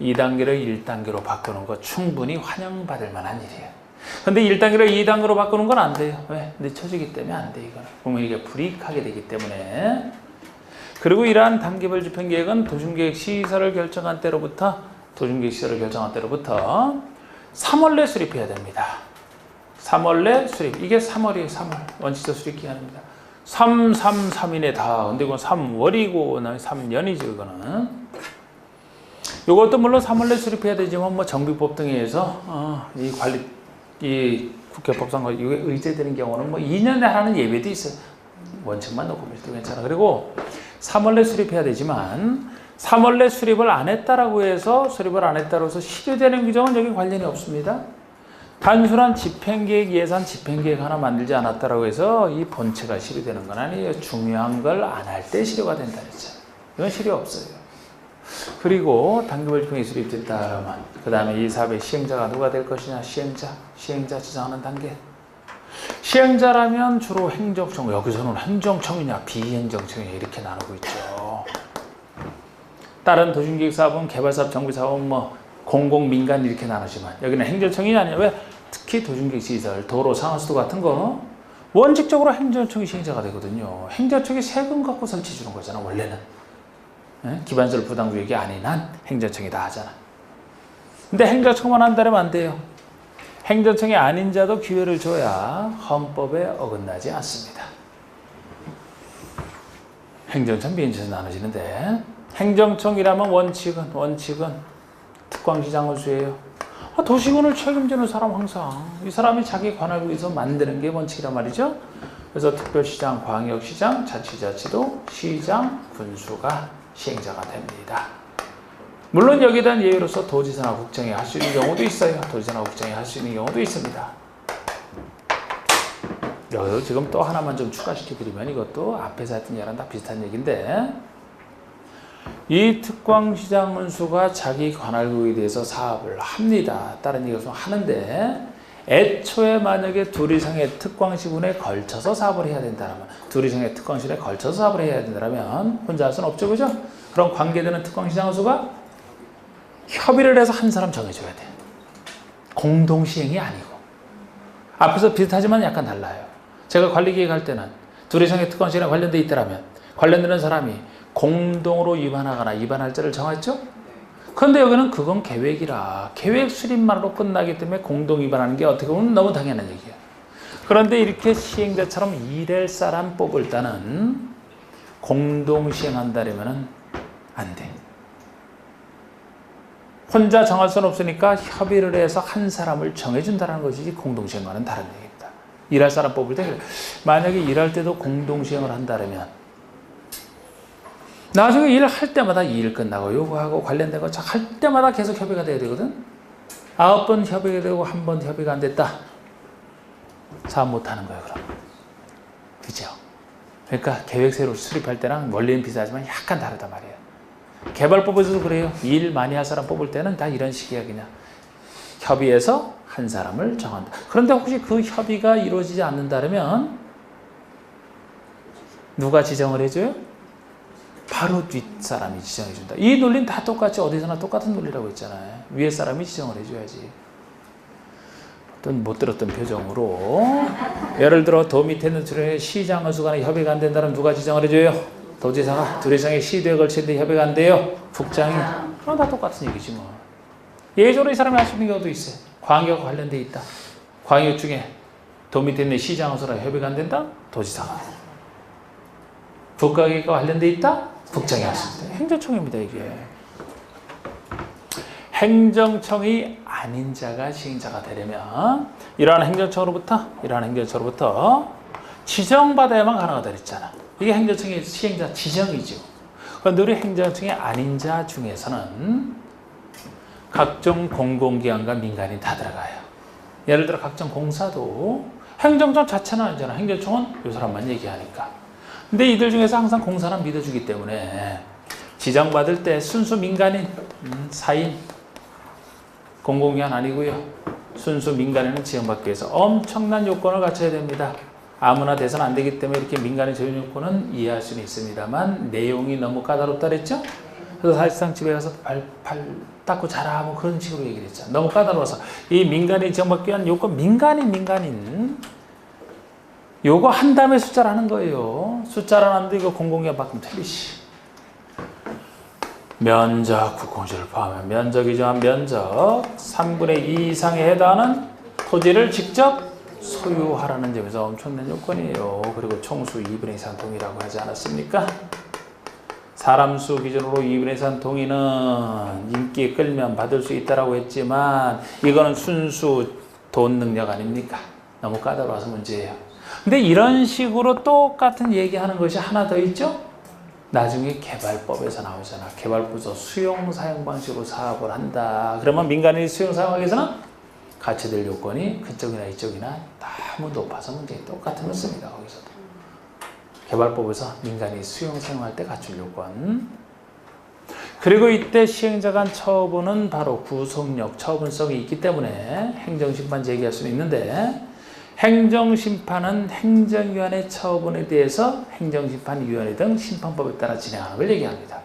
2단계를 1단계로 바꾸는 거 충분히 환영받을 만한 일이에요. 근데 1단계를 2단계로 바꾸는 건 안 돼요. 왜? 늦춰지기 때문에 안 돼, 이거는. 국민에게 불이익하게 되기 때문에. 그리고 이러한 단계별 집행계획은 도중계획 시설을 결정한 때로부터 3월 내 수립해야 됩니다. 3월 내 수립. 이게 3월이에요, 3월. 원칙적 수립 기간입니다. 3이네 다. 근데 이건 3월이고 3년이죠, 이거는. 이것도 물론 3월 내 수립해야 되지만 뭐 정비법 등에 의해서 이 국회 법상 이게 의제되는 경우는 뭐 2년에 하는 예외도 있어요. 원칙만 놓고 볼때 괜찮아. 그리고 3월 내 수립해야 되지만 3월 내 수립을 안 했다라고 해서 실효되는 규정은 여기 관련이 없습니다. 단순한 집행계획, 예산 집행계획 하나 만들지 않았다라고 해서 이 본체가 실효되는 건 아니에요. 중요한 걸 안 할 때 실효가 된다 그랬잖아요. 이건 실효 없어요. 그리고 단계별 집행이 수립됐다 그러면 그 다음에 이 사업의 시행자가 누가 될 것이냐. 시행자 지정하는 단계. 시행자라면 주로 행정청, 여기서는 행정청이냐 비행정청이냐 이렇게 나누고 있죠. 다른 도중계획 사업은 개발사업, 정비사업은 뭐 공공, 민간 이렇게 나누지만 여기는 행정청이 아니야. 왜? 특히 도중계획 시설, 도로, 상하수도 같은 거 원칙적으로 행정청이 시행자가 되거든요. 행정청이 세금 갖고 설치 주는 거잖아, 원래는. 기반시설 부담구역이 아닌 한 행정청이 다 하잖아. 근데 행정청만 한다면 안 돼요. 행정청이 아닌 자도 기회를 줘야 헌법에 어긋나지 않습니다. 행정청, 비행청에서 나눠지는데 행정청이라면 원칙은 특광시장을 수예요. 도시군을 책임지는 사람 항상 이 사람이 자기 관할 위해서 만드는 게 원칙이란 말이죠. 그래서 특별시장, 광역시장, 자치자치도, 시장, 군수가 시행자가 됩니다. 물론 여기에 대한 예외로서 도지사나 국장이 할 수 있는 경우도 있어요. 도지사나 국장이 할 수 있는 경우도 있습니다. 여기서 지금 또 하나만 좀 추가시켜드리면 이것도 앞에서 했던 얘랑 다 비슷한 얘기인데 이 특광시장 운수가 자기 관할구에 대해서 사업을 합니다. 다른 얘기를 하는데 애초에 만약에 둘 이상의 특광시군에 걸쳐서 사업을 해야 된다면 둘 이상의 특광시군에 걸쳐서 사업을 해야 된다면 혼자 할 수는 없죠. 그죠? 그럼 관계되는 특광시장 운수가 협의를 해서 한 사람 정해줘야 돼. 공동시행이 아니고. 앞에서 비슷하지만 약간 달라요. 제가 관리계획할 때는 둘 이상의 특광시군에 관련돼 있더라면 관련되는 사람이 공동으로 위반하거나 위반할자를 정했죠? 그런데 여기는 그건 계획이라 계획 수립만으로 끝나기 때문에 공동 위반하는 게 어떻게 보면 너무 당연한 얘기야. 그런데 이렇게 시행자처럼 일할 사람 뽑을 때는 공동 시행한다면 안 돼. 혼자 정할 수는 없으니까 협의를 해서 한 사람을 정해준다는 것이지 공동 시행과는 다른 얘기입니다. 일할 사람 뽑을 때 만약에 일할 때도 공동 시행을 한다면 나중에 일할 때마다 일 끝나고 요구하고 관련된 거 할 때마다 계속 협의가 돼야 되거든. 9번 협의가 되고 1번 협의가 안 됐다. 사업 못하는 거예요, 그럼. 그죠? 그러니까 계획서로 수립할 때랑 원리는 비슷하지만 약간 다르단 말이에요. 개발법에서도 그래요. 일 많이 할 사람 뽑을 때는 다 이런 식이야. 그냥 협의해서 한 사람을 정한다. 그런데 혹시 그 협의가 이루어지지 않는다면 누가 지정을 해줘요? 바로 뒷사람이 지정해준다. 이 논리는 다 똑같이 어디서나 똑같은 논리라고 했잖아요. 위에 사람이 지정을 해줘야지. 어떤 못 들었던 표정으로 예를 들어 도 밑에 있는 시장원수 간에 협의가 안 된다면 누가 지정을 해줘요? 도지사가 둘 이상의 시도에 걸치는데 협의가 안 돼요? 국장이. 그럼 다 똑같은 얘기지 뭐. 예전에 이 사람이 할 수 있는 경우도 있어요. 광역 관련돼 있다. 광역 중에 도 밑에 있는 시장원수랑 협의가 안 된다? 도지사가. 국가기획과 관련돼 있다? 국장이 할 수 있다. 행정청입니다 이게. 행정청이 아닌 자가 시행자가 되려면 이러한 행정청으로부터 지정받아야만 가능하다 그랬잖아. 이게 행정청의 시행자 지정이죠. 그런데 우리 행정청이 아닌 자 중에서는 각종 공공기관과 민간인 다 들어가요. 예를 들어 각종 공사도 행정청 자체는 아니잖아. 행정청은 이 사람만 얘기하니까. 근데 이들 중에서 항상 공사는 믿어주기 때문에 지정받을 때 순수 민간인, 사인, 공공기관 아니고요. 순수 민간인은 지정받기 위해서 엄청난 요건을 갖춰야 됩니다. 아무나 돼서는 안 되기 때문에 이렇게 민간인 조정 요건은 이해할 수는 있습니다만 내용이 너무 까다롭다 그랬죠? 그래서 사실상 집에 가서 발 닦고 자라 뭐 그런 식으로 얘기를 했잖아. 너무 까다로워서 이 민간인 지정받기 위한 요건 민간인 요거 한 다음에 숫자라는 거예요. 숫자라는데 이거 공공기관 바꾸면 틀리시. 면적, 국공지를 포함한 면적이지만 면적 3분의 2 이상에 해당하는 토지를 직접 소유하라는 점에서 엄청난 요건이에요. 그리고 총수 2분의 3 동의라고 하지 않았습니까? 사람 수 기준으로 2분의 3 동의는 인기 끌면 받을 수 있다라고 했지만 이거는 순수 돈 능력 아닙니까? 너무 까다로워서 문제예요. 근데 이런 식으로 똑같은 얘기하는 것이 하나 더 있죠? 나중에 개발법에서 나오잖아. 개발법에서 수용 사용 방식으로 사업을 한다. 그러면 민간인이 수용 사용하기 위해서는 갖춰야 요건이 그쪽이나 이쪽이나 너무 높아서 문제가 똑같은 거 씁니다. 거기서도. 개발법에서 민간인이 수용 사용할 때 갖출 요건. 그리고 이때 시행자 간 처분은 바로 구속력, 처분성이 있기 때문에 행정심판 제기할 수는 있는데 행정심판은 행정위원회 처분에 대해서 행정심판위원회 등 심판법에 따라 진행하는 걸 얘기합니다.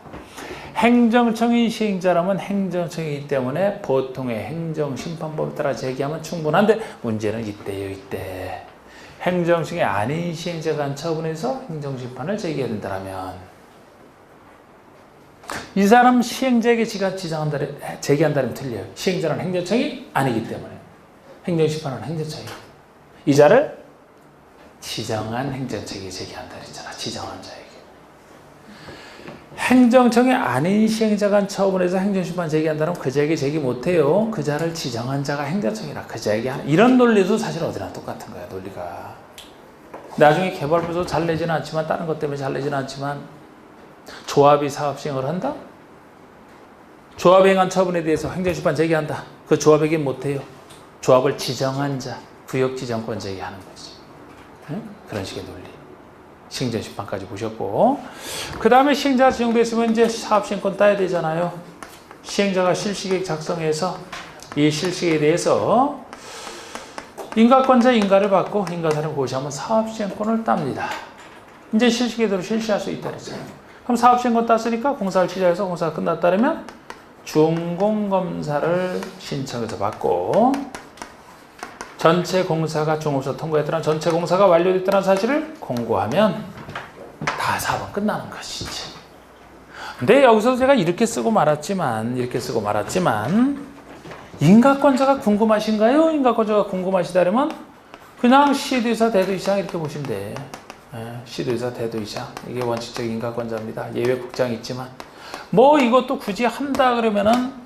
행정청이 시행자라면 행정청이기 때문에 보통의 행정심판법에 따라 제기하면 충분한데 문제는 이때요, 이때. 행정청이 아닌 시행자가 한 처분에서 행정심판을 제기해야 된다면 이 사람 시행자에게 제기한다면 틀려요. 시행자는 행정청이 아니기 때문에 행정심판은 행정청이 이자를 지정한 행정청이 제기한다 그랬잖아. 지정한 자에게. 행정청이 아닌 시행자가 한 처분에서 행정심판 제기한다면 그 자에게 제기 못해요. 그 자를 지정한 자가 행정청이라 그 자에게 하는 이런 논리도 사실 어디나 똑같은 거야. 논리가. 나중에 개발부도 잘 내지는 않지만 다른 것 때문에 잘 내지는 않지만 조합이 사업 시행을 한다? 조합이 행한 처분에 대해서 행정심판 제기한다. 그 조합에게 못해요. 조합을 지정한 자. 구역지정권 제기하는 거지. 응? 그런 식의 논리. 시행정심판까지 보셨고 그 다음에 시행자가 지정됐으면 이제 사업시행권 따야 되잖아요. 시행자가 실시계획 작성해서 이 실시계획에 대해서 인가권자 인가를 받고 인가사를 고시하면 사업시행권을 땁니다. 이제 실시계획대로 실시할 수 있다 그랬잖아요. 그럼 사업시행권 땄으니까 공사를 시작해서 공사가 끝났다면 준공검사를 신청해서 받고 전체 공사가 종업소 통과했더라 전체 공사가 완료됐다는 사실을 공고하면 다 사업은 끝나는 것이지. 근데 여기서 제가 이렇게 쓰고 말았지만 인가권자가 궁금하신가요? 인가권자가 궁금하시다면 그냥 시도의사 대도의장 이렇게 보시면 돼. 시도의사 대도의장 이게 원칙적 인가권자입니다. 예외 국장이 있지만 뭐 이것도 굳이 한다 그러면은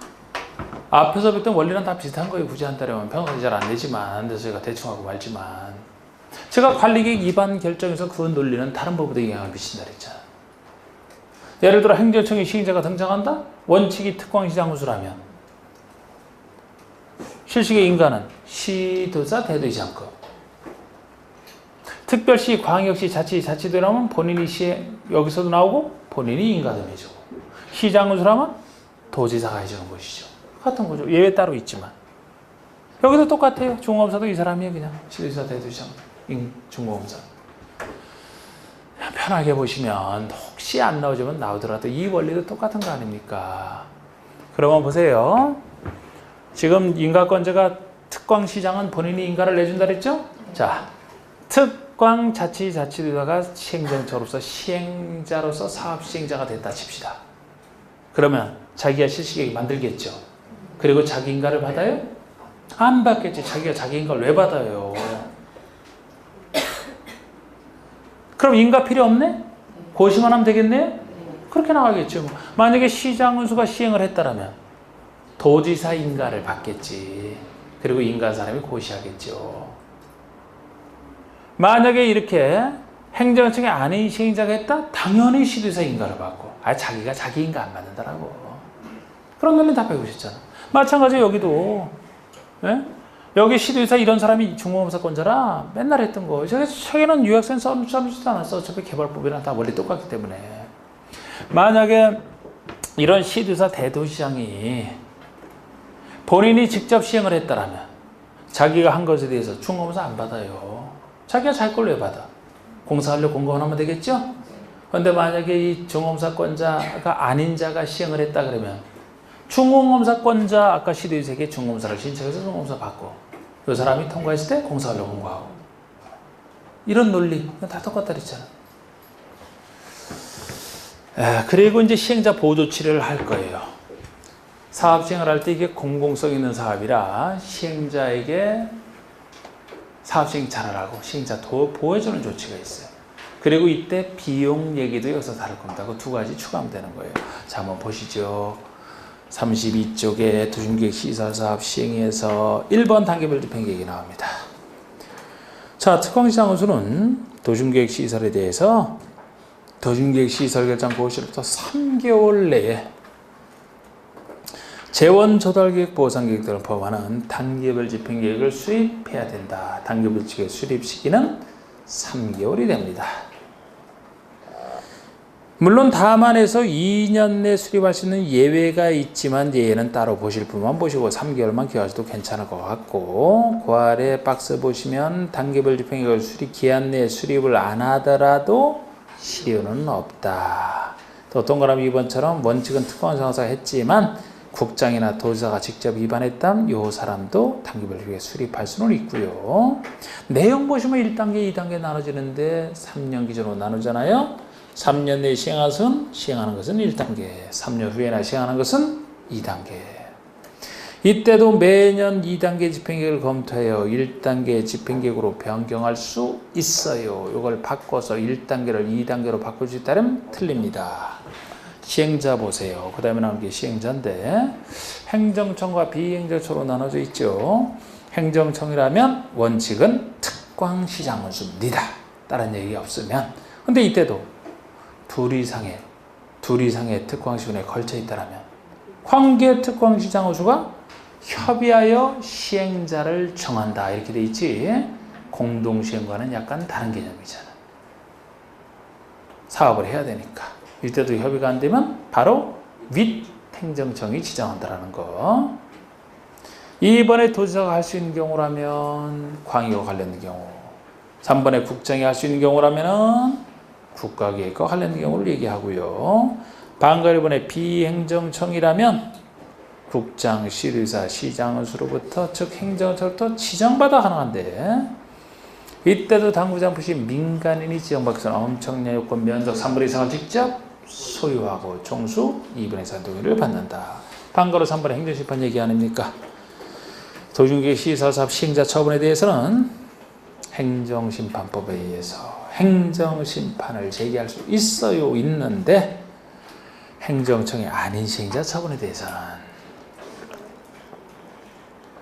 앞에서 봤던 원리는 다 비슷한 거예요. 굳이 한다면 평소에 잘 안 되지만 그래서 제가 대충 하고 말지만 제가 관리계획 위반 결정에서 그 논리는 다른 법에도 영향을 미친다 그랬잖아. 예를 들어 행정청의 시행자가 등장한다? 원칙이 특광시장구수라면 실시계 인가는 시도사 대도의장급 특별시, 광역시, 자치도라면 본인이 시행 여기서도 나오고 본인이 인가도 내주고 시장군수라면 도지사가 해주는 것이죠. 같은 거죠. 예외 따로 있지만. 여기도 똑같아요. 중공검사도 이 사람이에요. 그냥 시도지사 대도시장 중공검사. 편하게 보시면 혹시 안 나오지만 나오더라도 이 원리도 똑같은 거 아닙니까? 그러면 보세요. 지금 인가권자가 특광시장은 본인이 인가를 내준다 그랬죠? 자, 특광자치자치도사가 시행정처로서 시행자로서 사업시행자가 됐다 칩시다. 그러면 자기가 실시계획 만들겠죠. 그리고 자기 인가를 받아요? 안 받겠지. 자기가 자기 인가를 왜 받아요? 그럼 인가 필요 없네? 고시만 하면 되겠네요? 그렇게 나가겠죠. 만약에 시장군수가 시행을 했다라면 도지사 인가를 받겠지. 그리고 인가한 사람이 고시하겠죠. 만약에 이렇게 행정청의 아닌 시행자가 했다? 당연히 시도지사 인가를 받고. 자기가 자기 인가 안 받는다라고. 그런 거는 다 배우셨잖아. 마찬가지로 여기도. 예? 여기 시도지사 이런 사람이 중공검사권자라 맨날 했던 거. 책에는 유학생 써주지도 않았어. 어차피 개발법이랑 다 원리 똑같기 때문에. 만약에 이런 시도지사 대도시장이 본인이 직접 시행을 했다라면 자기가 한 것에 대해서 중공검사 안 받아요. 자기가 자기 걸로 왜 받아? 공사하려고 공고만 하면 되겠죠? 그런데 만약에 이 중공검사권자가 아닌 자가 시행을 했다 그러면 중공검사권자 아까 시도지사에게 중공검사를 신청해서 중공검사 받고 그 사람이 통과했을 때 공사하려고 공고하고 이런 논리 다 똑같다 그랬잖아. 그리고 이제 시행자 보조치료를 할 거예요. 사업 시행을 할 때 이게 공공성 있는 사업이라 시행자에게 사업 시행 잘하라고 시행자 보호해주는 조치가 있어요. 그리고 이때 비용 얘기도 여기서 다룰 겁니다. 그 두 가지 추가하면 되는 거예요. 자, 한번 보시죠. 32쪽에 도심계획 시설사업 시행에서 1번 단계별 집행계획이 나옵니다. 자, 특광시장군수는 도심계획 시설에 대해서 도심계획 시설 결정 고시로부터 3개월 내에 재원조달계획 보상계획 등을 포함하는 단계별 집행계획을 수립해야 된다. 단계별 집행계획 수립 시기는 3개월이 됩니다. 물론 다만에서 2년 내 수립할 수 있는 예외가 있지만 예외는 따로 보실 분만 보시고 3개월만 기하셔도 괜찮을 것 같고 그 아래 박스 보시면 단계별 집행계획을 수립 기한 내에 수립을 안 하더라도 실효는 없다. 또 동그라미 2번처럼 원칙은 특권상사가 했지만 국장이나 도지사가 직접 위반했다면 이 사람도 단계별 집행계획 수립할 수는 있고요. 내용 보시면 1단계, 2단계 나눠지는데 3년 기준으로 나누잖아요. 3년 내에 시행하는 것은 1단계, 3년 후에나 시행하는 것은 2단계. 이때도 매년 2단계 집행계획을 검토해요. 1단계 집행계획으로 변경할 수 있어요. 이걸 바꿔서 1단계를 2단계로 바꿀 수 있다면 틀립니다. 시행자 보세요. 그 다음에 나오는 게 시행자인데 행정청과 비행정청으로 나눠져 있죠. 행정청이라면 원칙은 특광시장군수입니다. 다른 얘기가 없으면. 근데 이때도 둘 이상의 특광시군에 걸쳐 있다라면 관계 특광시장군수가 협의하여 시행자를 정한다. 이렇게 돼 있지. 공동시행과는 약간 다른 개념이잖아. 사업을 해야 되니까. 이때도 협의가 안 되면 바로 윗 행정청이 지정한다라는 거. 2번에 도지사가 할 수 있는 경우라면 광역과 관련된 경우. 3번에 국장이 할 수 있는 경우라면 국가계획과 관련된 경우를 얘기하고요. 방금 1번에 비행정청이라면 국장, 시도지사, 시장군수로부터 즉 행정처로부터 지정받아 가능한데 이때도 당구장 부시 민간인이 지정받고서는 엄청난 요건 면적 3분의 2상을 직접 소유하고 종수 2분의 3 동의를 받는다. 방가로 3번의 행정심판 얘기 아닙니까? 도중계획 시설사업 시행자 처분에 대해서는 행정심판법에 의해서 행정심판을 제기할 수 있어요. 있는데 행정청이 아닌 시행자 처분에 대해서는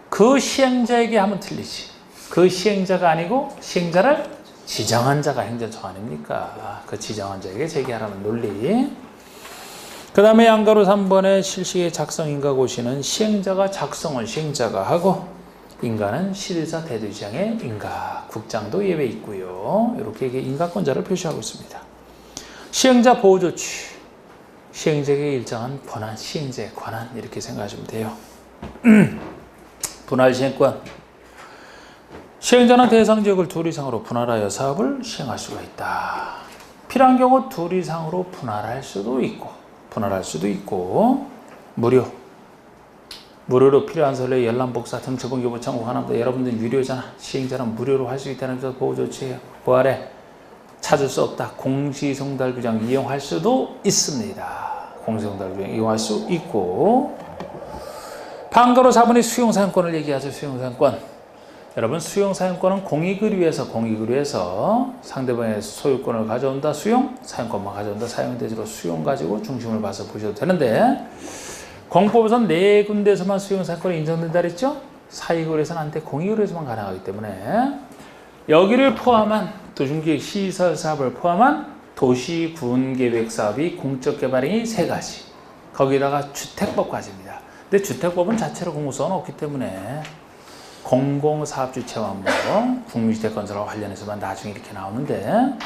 그 시행자에게 하면 틀리지. 그 시행자가 아니고 시행자를 지정한 자가 행정청 아닙니까? 그 지정한 자에게 제기하라는 논리. 그 다음에 양가로 3번에 실시계 작성 인가 고시는 시행자가 작성은 시행자가 하고 인가는 시도지사 대도시장의 인가, 국장도 예외 있고요. 이렇게 인가권자를 표시하고 있습니다. 시행자 보호조치. 시행자에게 일정한 권한, 시행자의 권한 이렇게 생각하시면 돼요. 분할 시행권. 시행자는 대상 지역을 둘 이상으로 분할하여 사업을 시행할 수가 있다. 필요한 경우 둘 이상으로 분할할 수도 있고 무료로 필요한 서류, 열람복사, 등초본교부 청구하는데 여러분들 유료잖아. 시행자는 무료로 할 수 있다는 점 보호조치예요. 부활에 찾을 수 없다. 공시송달 규정 이용할 수도 있습니다. 공시송달 규정 이용할 수 있고, 반가로 4번이 수용사용권을 얘기하죠. 수용사용권. 여러분, 수용사용권은 공익을 위해서 상대방의 소유권을 가져온다. 수용, 사용권만 가져온다. 사용 대지로 수용 가지고 중심을 봐서 보셔도 되는데, 공법에서는 4군데에서만 수용사용권이 인정된다 그랬죠? 사익을 해서는 안 돼. 공익을 해서만 가능하기 때문에 여기를 포함한 도심계획 시설 사업을 포함한 도시 군계획 사업이 공적 개발행위 3가지. 거기다가 주택법까지입니다. 근데 주택법은 자체로 공무성은 없기 때문에 공공사업주체화법, 국민주택건설과 관련해서만 나중에 이렇게 나오는데,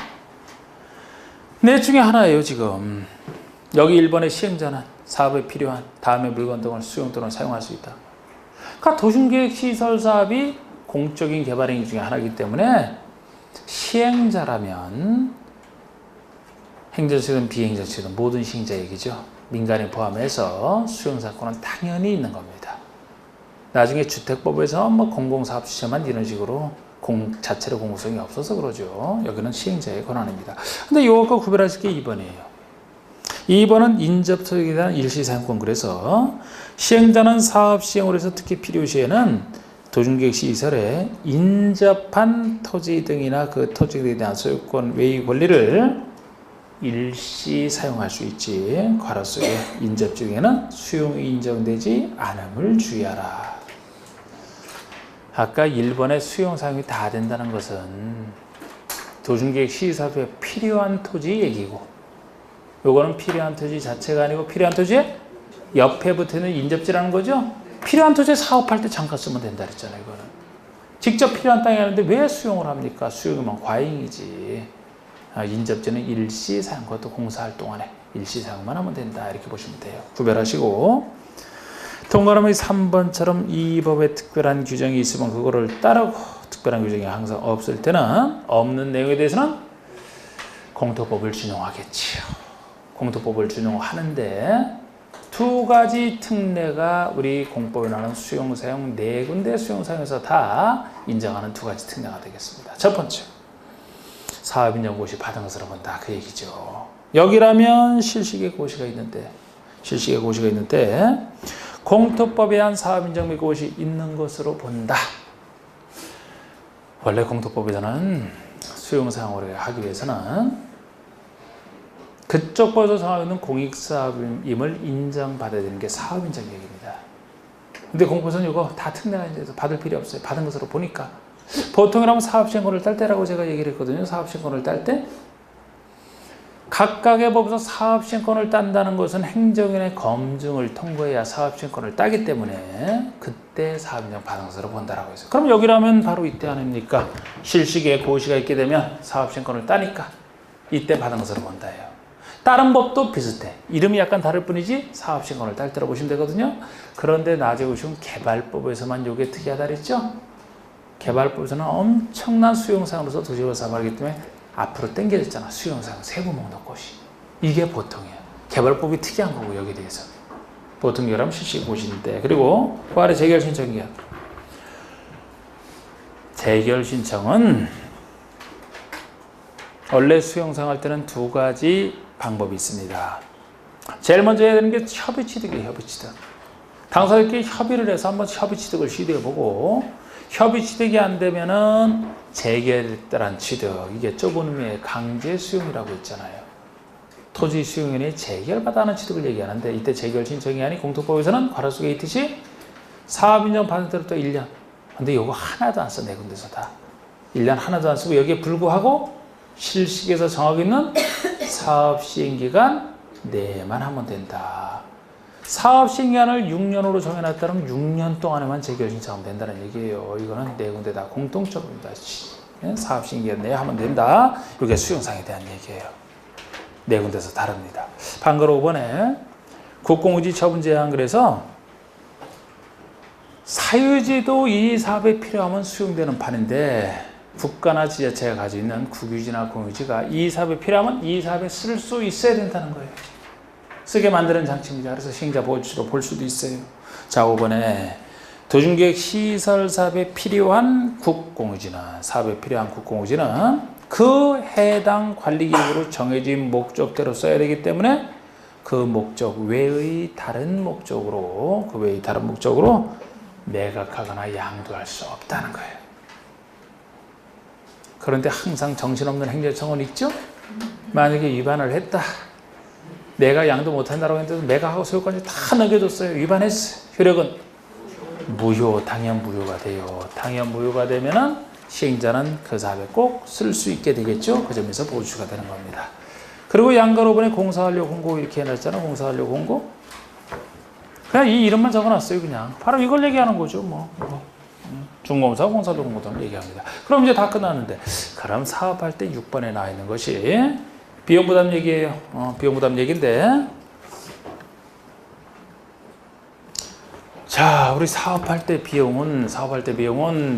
넷 중에 하나예요. 지금 여기 1번의 시행자는 사업에 필요한 다음의 물건 등을 수용 또는 사용할 수 있다. 그러니까 도심계획 시설 사업이 공적인 개발행위 중에 하나이기 때문에 시행자라면 행정처든 비행정처든 모든 시행자 얘기죠. 민간인 포함해서 수용사건은 당연히 있는 겁니다. 나중에 주택법에서 공공사업 주체만 이런 식으로 자체로 공무성이 없어서 그러죠. 여기는 시행자의 권한입니다. 근데 이것과 구별하실 게 2번이에요. 2번은 인접토지에 대한 일시사용권. 그래서 시행자는 사업 시행을 해서 특히 필요시에는 도중계획 시설에 인접한 토지 등이나 그 토지에 대한 소유권 외의 권리를 일시 사용할 수 있지. 괄호 속에 인접 중에는 수용이 인정되지 않음을 주의하라. 아까 1번의 수용 사용이 다 된다는 것은 도중계획 시설에 필요한 토지 얘기고, 요거는 필요한 토지 자체가 아니고 필요한 토지에 옆에 붙어있는 인접지라는 거죠. 필요한 토지에 사업할 때 잠깐 쓰면 된다 그랬잖아요. 이거는 직접 필요한 땅이 아닌데 왜 수용을 합니까? 수용이면 과잉이지. 인접지는 일시 사용, 그것도 공사할 동안에 일시 사용만 하면 된다 이렇게 보시면 돼요. 구별하시고, 통과하면 3번처럼 이 법에 특별한 규정이 있으면 그거를 따르고, 특별한 규정이 항상 없을 때는, 없는 내용에 대해서는 공토법을 준용하겠지요. 공토법을 준용하는데 2가지 특례가 우리 공법에 나오는 수용사용 4군데 수용사용에서 다 인정하는 2가지 특례가 되겠습니다. 첫 번째, 사업인정고시 받은 것으로 본다 그 얘기죠. 여기라면 실시계 고시가 있는데 공토법에 한 사업인정 및 고시 있는 것으로 본다. 원래 공토법에서는 수용사용을 하기 위해서는 그쪽 법에서 정하고 있는 공익사업임을 인정받아야 되는 게 사업인정 얘기입니다. 근데 공법에서는 이거 다 특례가 있어서 받을 필요 없어요. 받은 것으로 보니까. 보통이라면 사업시행권을 딸 때라고 제가 얘기를 했거든요. 사업시행권을 딸 때 각각의 법에서 사업시행권을 딴다는 것은 행정위원회 검증을 통과해야 사업시행권을 따기 때문에 그때 사업인정 받은 것으로 본다라고 했어요. 그럼 여기라면 바로 이때 아닙니까? 실시계 고시가 있게 되면 사업시행권을 따니까 이때 받은 것으로 본다예요. 다른 법도 비슷해. 이름이 약간 다를 뿐이지 사업시행권을 딸 때로 보시면 되거든요. 그런데 나중에 보시면 개발법에서만 이게 특이하다 그랬죠? 개발법에서는 엄청난 수용사항으로서 도시개발 사업을 하기 때문에 앞으로 당겨졌잖아. 수용사항 세부 목록 고시. 이게 보통이에요. 개발법이 특이한 거고 여기에 대해서. 보통 결함 실시 고시인데. 그리고 그 아래 재결 신청이야. 재결 신청은 원래 수용사항 할 때는 2가지 방법이 있습니다. 제일 먼저 해야 되는 게 협의 취득이에요. 협의 취득. 당사자끼리 협의를 해서 한번 협의 취득을 시도해보고, 협의 취득이 안 되면은 재결단한 취득, 이게 좁은 의미의 강제 수용이라고 있잖아요. 토지 수용인이 재결받아하는 취득을 얘기하는데, 이때 재결 신청이 아닌 공토법에서는 괄호 속에 있듯이 사업인정 받은 때부터 1년. 근데 이거 하나도 안 써, 4군데서 다. 1년 하나도 안 쓰고 여기에 불구하고 실식에서 정하고 있는 사업 시행기간 내만 하면 된다. 사업 시행기간을 6년으로 정해놨다면 6년 동안에만 재결 신청하면 된다는 얘기예요. 이거는 4군데 다 공통점입니다. 사업 시행기간 내에 하면 된다. 이게 수용사항에 대한 얘기예요. 네 군데서 다릅니다. 방금 5번에 국공유지 처분 제한 그래서 사유지도 이 사업에 필요하면 수용되는 판인데 국가나 지자체가 가지고 있는 국유지나 공유지가 이 사업에 필요하면 이 사업에 쓸 수 있어야 된다는 거예요. 쓰게 만드는 장치입니다. 그래서 시행자 보호주로 볼 수도 있어요. 자, 5번에 도중계획 시설 사업에 필요한 국공유지나 사업에 필요한 국공유지는 그 해당 관리기구로 정해진 목적대로 써야 되기 때문에 그 목적 외의 다른 목적으로 매각하거나 양도할 수 없다는 거예요. 그런데 항상 정신없는 행정청은 있죠? 만약에 위반을 했다. 내가 양도 못한다고 했는데 매각하고 소유권이 다 넘겨줬어요. 위반했어요. 효력은 무효, 당연 무효가 돼요. 당연 무효가 되면은 시행자는 그 사업에 꼭 쓸 수 있게 되겠죠. 그 점에서 보수가 되는 겁니다. 그리고 양가 5번에 공사완료 공고 이렇게 해놨잖아. 공사완료 공고. 그냥 이 이름만 적어놨어요. 그냥 바로 이걸 얘기하는 거죠. 중공사 공사완료 공고 등 얘기합니다. 그럼 이제 다 끝났는데 그럼 사업할 때 6번에 나와 있는 것이 비용부담 얘기예요. 비용부담 얘기인데 자, 우리 사업할 때 비용은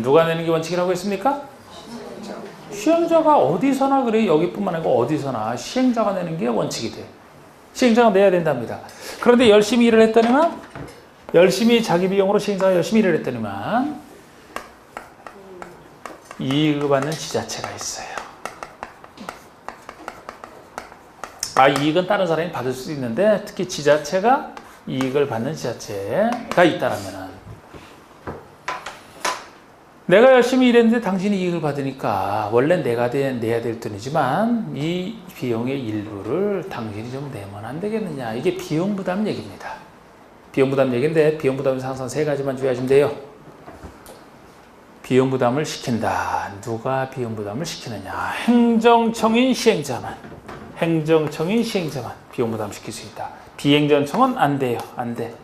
누가 내는 게 원칙이라고 했습니까? 시행자가 어디서나 그래. 여기뿐만 아니고 어디서나 시행자가 내는 게 원칙이 돼. 시행자가 내야 된답니다. 그런데 열심히 일을 했더니만 열심히 자기 비용으로 시행자가 열심히 일을 했더니만 이익을 받는 지자체가 있어요. 이익은 다른 사람이 받을 수도 있는데 특히 지자체가 이익을 받는 지자체가 있다라면은 내가 열심히 일했는데 당신이 이익을 받으니까 원래 내가 내야 될 돈이지만 이 비용의 일부를 당신이 좀 내면 안 되겠느냐. 이게 비용부담 얘기입니다. 비용부담 얘기인데 비용부담에서 항상 세 가지만 주의하시면 돼요. 비용부담을 시킨다. 누가 비용부담을 시키느냐. 행정청인 시행자만 비용부담 시킬 수 있다. 비행정청은 안 돼요. 안 돼.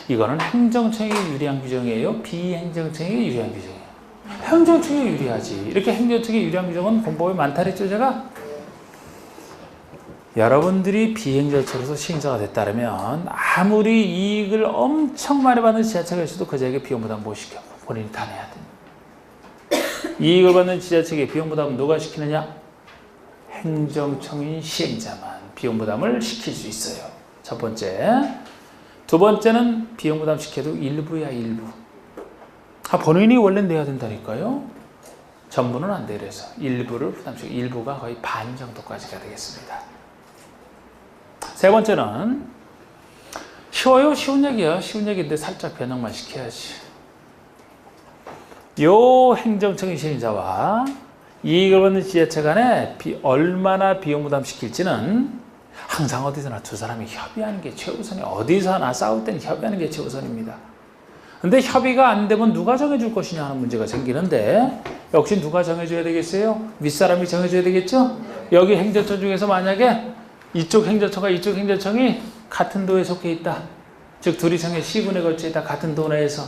이거는 행정청에 유리한 규정이에요? 비행정청에 유리한 규정이에요? 행정청에 유리하지. 이렇게 행정청에 유리한 규정은 공법에 많다 그랬죠, 제가? 여러분들이 비행정청에서 시행자가 됐다면 아무리 이익을 엄청 많이 받는 지자체가 있어도 그자에게 비용부담 못 시켜. 본인이 다 내야 돼. 이익을 받는 지자체에게 비용부담 누가 시키느냐? 행정청인 시행자만 비용부담을 시킬 수 있어요. 첫 번째. 두 번째는 비용부담 시켜도 일부야, 일부. 본인이 원래 내야 된다니까요. 전부는 안 돼. 그래서 일부를 부담시키고 일부가 거의 반 정도까지가 되겠습니다. 세 번째는 쉬워요. 쉬운 얘기야. 쉬운 얘기인데 살짝 변형만 시켜야지. 요 행정청인 시행자와 이익을 받는 지자체 간에 얼마나 비용부담 시킬지는 항상 어디서나 두 사람이 협의하는 게 최우선이에요. 어디서나 싸울 때는 협의하는 게 최우선입니다. 근데 협의가 안 되면 누가 정해줄 것이냐 하는 문제가 생기는데 역시 누가 정해줘야 되겠어요? 윗사람이 정해줘야 되겠죠? 여기 행정청 중에서 만약에 이쪽 행정청과 이쪽 행정청이 같은 도에 속해 있다. 즉 둘이 정해 시군에 걸쳐 있다. 같은 도 내에서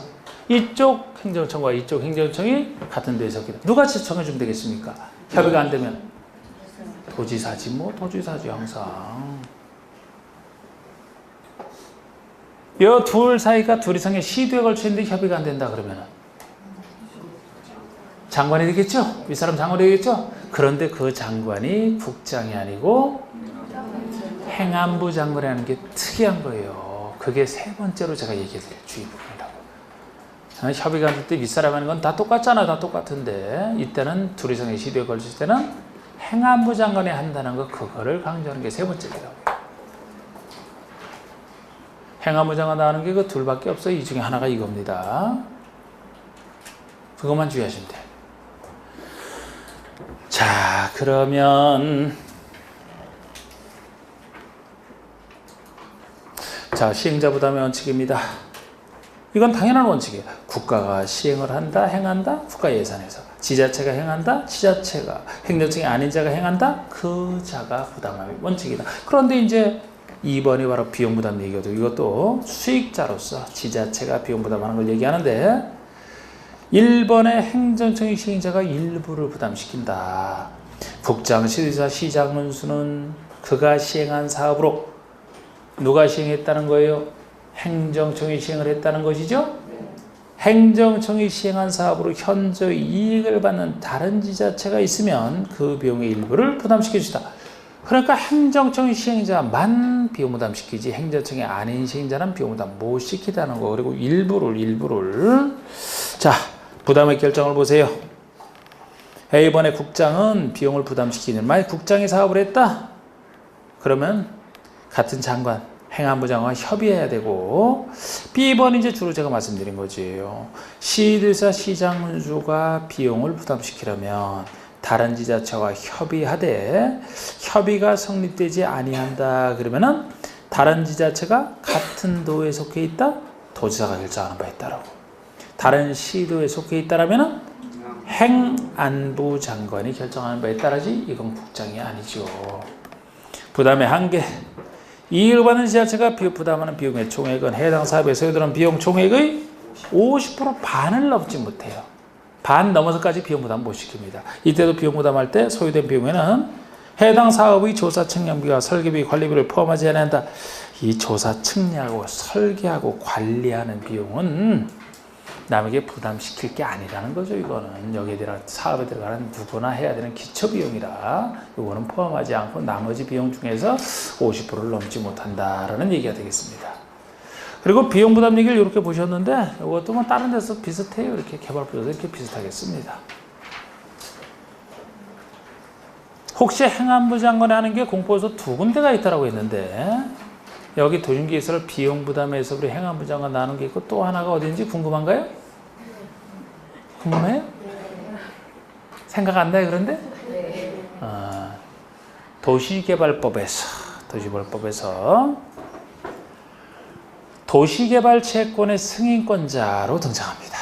이쪽 행정청과 이쪽 행정청이 같은 도에 속해 있다. 누가 정해주면 되겠습니까? 협의가 안 되면 도지사지 도지사지 항상. 이 둘 사이가 둘이 성에 시도에 걸쳐 있는데 협의가 안 된다 그러면 장관이 되겠죠? 윗사람 장관이 되겠죠? 그런데 그 장관이 국장이 아니고 행안부 장관이라는 게 특이한 거예요. 그게 세 번째로 제가 얘기해드려요. 주의 부분이라고. 협의가 안 될 때 윗사람 하는 건 다 똑같잖아. 다 똑같은데 이때는 둘이 성에 시도에 걸칠 때는 행안부 장관이 한다는 거 그거를 강조하는 게 세 번째예요. 행안부 장관 나오는 게 그 둘밖에 없어요. 이 중에 하나가 이겁니다. 그것만 주의하시면 돼요. 자, 그러면 시행자 부담의 원칙입니다. 이건 당연한 원칙이에요. 국가가 시행을 한다, 행한다, 국가 예산에서. 지자체가 행한다, 지자체가. 행정청이 아닌 자가 행한다, 그 자가 부담함이 원칙이다. 그런데 이제 2번이 바로 비용부담 얘기거든요. 이것도 수익자로서 지자체가 비용부담하는 걸 얘기하는데 1번의 행정청의 시행자가 일부를 부담시킨다. 국장, 시도지사, 시장문수는 그가 시행한 사업으로 누가 시행했다는 거예요? 행정청이 시행을 했다는 것이죠? 행정청이 시행한 사업으로 현저히 이익을 받는 다른 지자체가 있으면 그 비용의 일부를 부담시켜 주다. 그러니까 행정청이 시행자만 비용 부담시키지 행정청이 아닌 시행자는 비용 부담 못 시키다는 거. 그리고 일부를 자, 부담의 결정을 보세요. A번의 국장은 비용을 부담시키는, 만약 국장이 사업을 했다 그러면 같은 장관, 행안부 장관과 협의해야 되고, B번 이제 주로 제가 말씀드린 거지요. 시도지사, 시장문수가 비용을 부담시키려면 다른 지자체와 협의하되 협의가 성립되지 아니한다 그러면은 다른 지자체가 같은 도에 속해 있다, 도지사가 결정하는 바에 따르고, 다른 시도에 속해 있다라면은 행안부 장관이 결정하는 바에 따르지 이건 국장이 아니죠. 부담의 한계. 이익을 받는 지자체가 부담하는 비용의 총액은 해당 사업에 소요되는 비용 총액의 50% 반을 넘지 못해요. 반 넘어서까지 비용 부담 못 시킵니다. 이때도 비용 부담할 때 소요된 비용에는 해당 사업의 조사 측량비와 설계비, 관리비를 포함하지 않아야 한다. 이 조사 측량하고 설계하고 관리하는 비용은 남에게 부담시킬 게 아니라는 거죠. 이거는 여기에 들어 사업에 들어가는 누구나 해야 되는 기초 비용이라 이거는 포함하지 않고 나머지 비용 중에서 50%를 넘지 못한다라는 얘기가 되겠습니다. 그리고 비용 부담 얘기를 이렇게 보셨는데 이것도 뭐 다른 데서 비슷해요. 이렇게 개발부에서 이렇게 비슷하겠습니다. 혹시 행안부 장관이 하는 게 공포에서 두 군데가 있다라고 했는데 여기 도중기에서 비용 부담에서 우리 행안부 장관 나누는 게 있고 또 하나가 어딘지 궁금한가요? 궁금해요? 생각 안 나요, 그런데? 도시개발법에서 도시개발 채권의 승인권자로 등장합니다.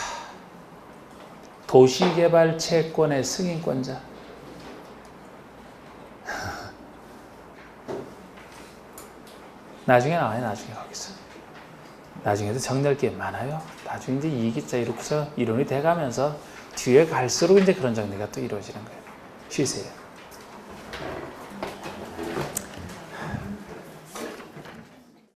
도시개발 채권의 승인권자. 나중에 나와요, 나중에 거기서. 나중에도 정리할 게 많아요. 나중에 이제 이기자 이렇게 해서 이론이 돼가면서 뒤에 갈수록 이제 그런 정리가 또 이루어지는 거예요. 쉬세요.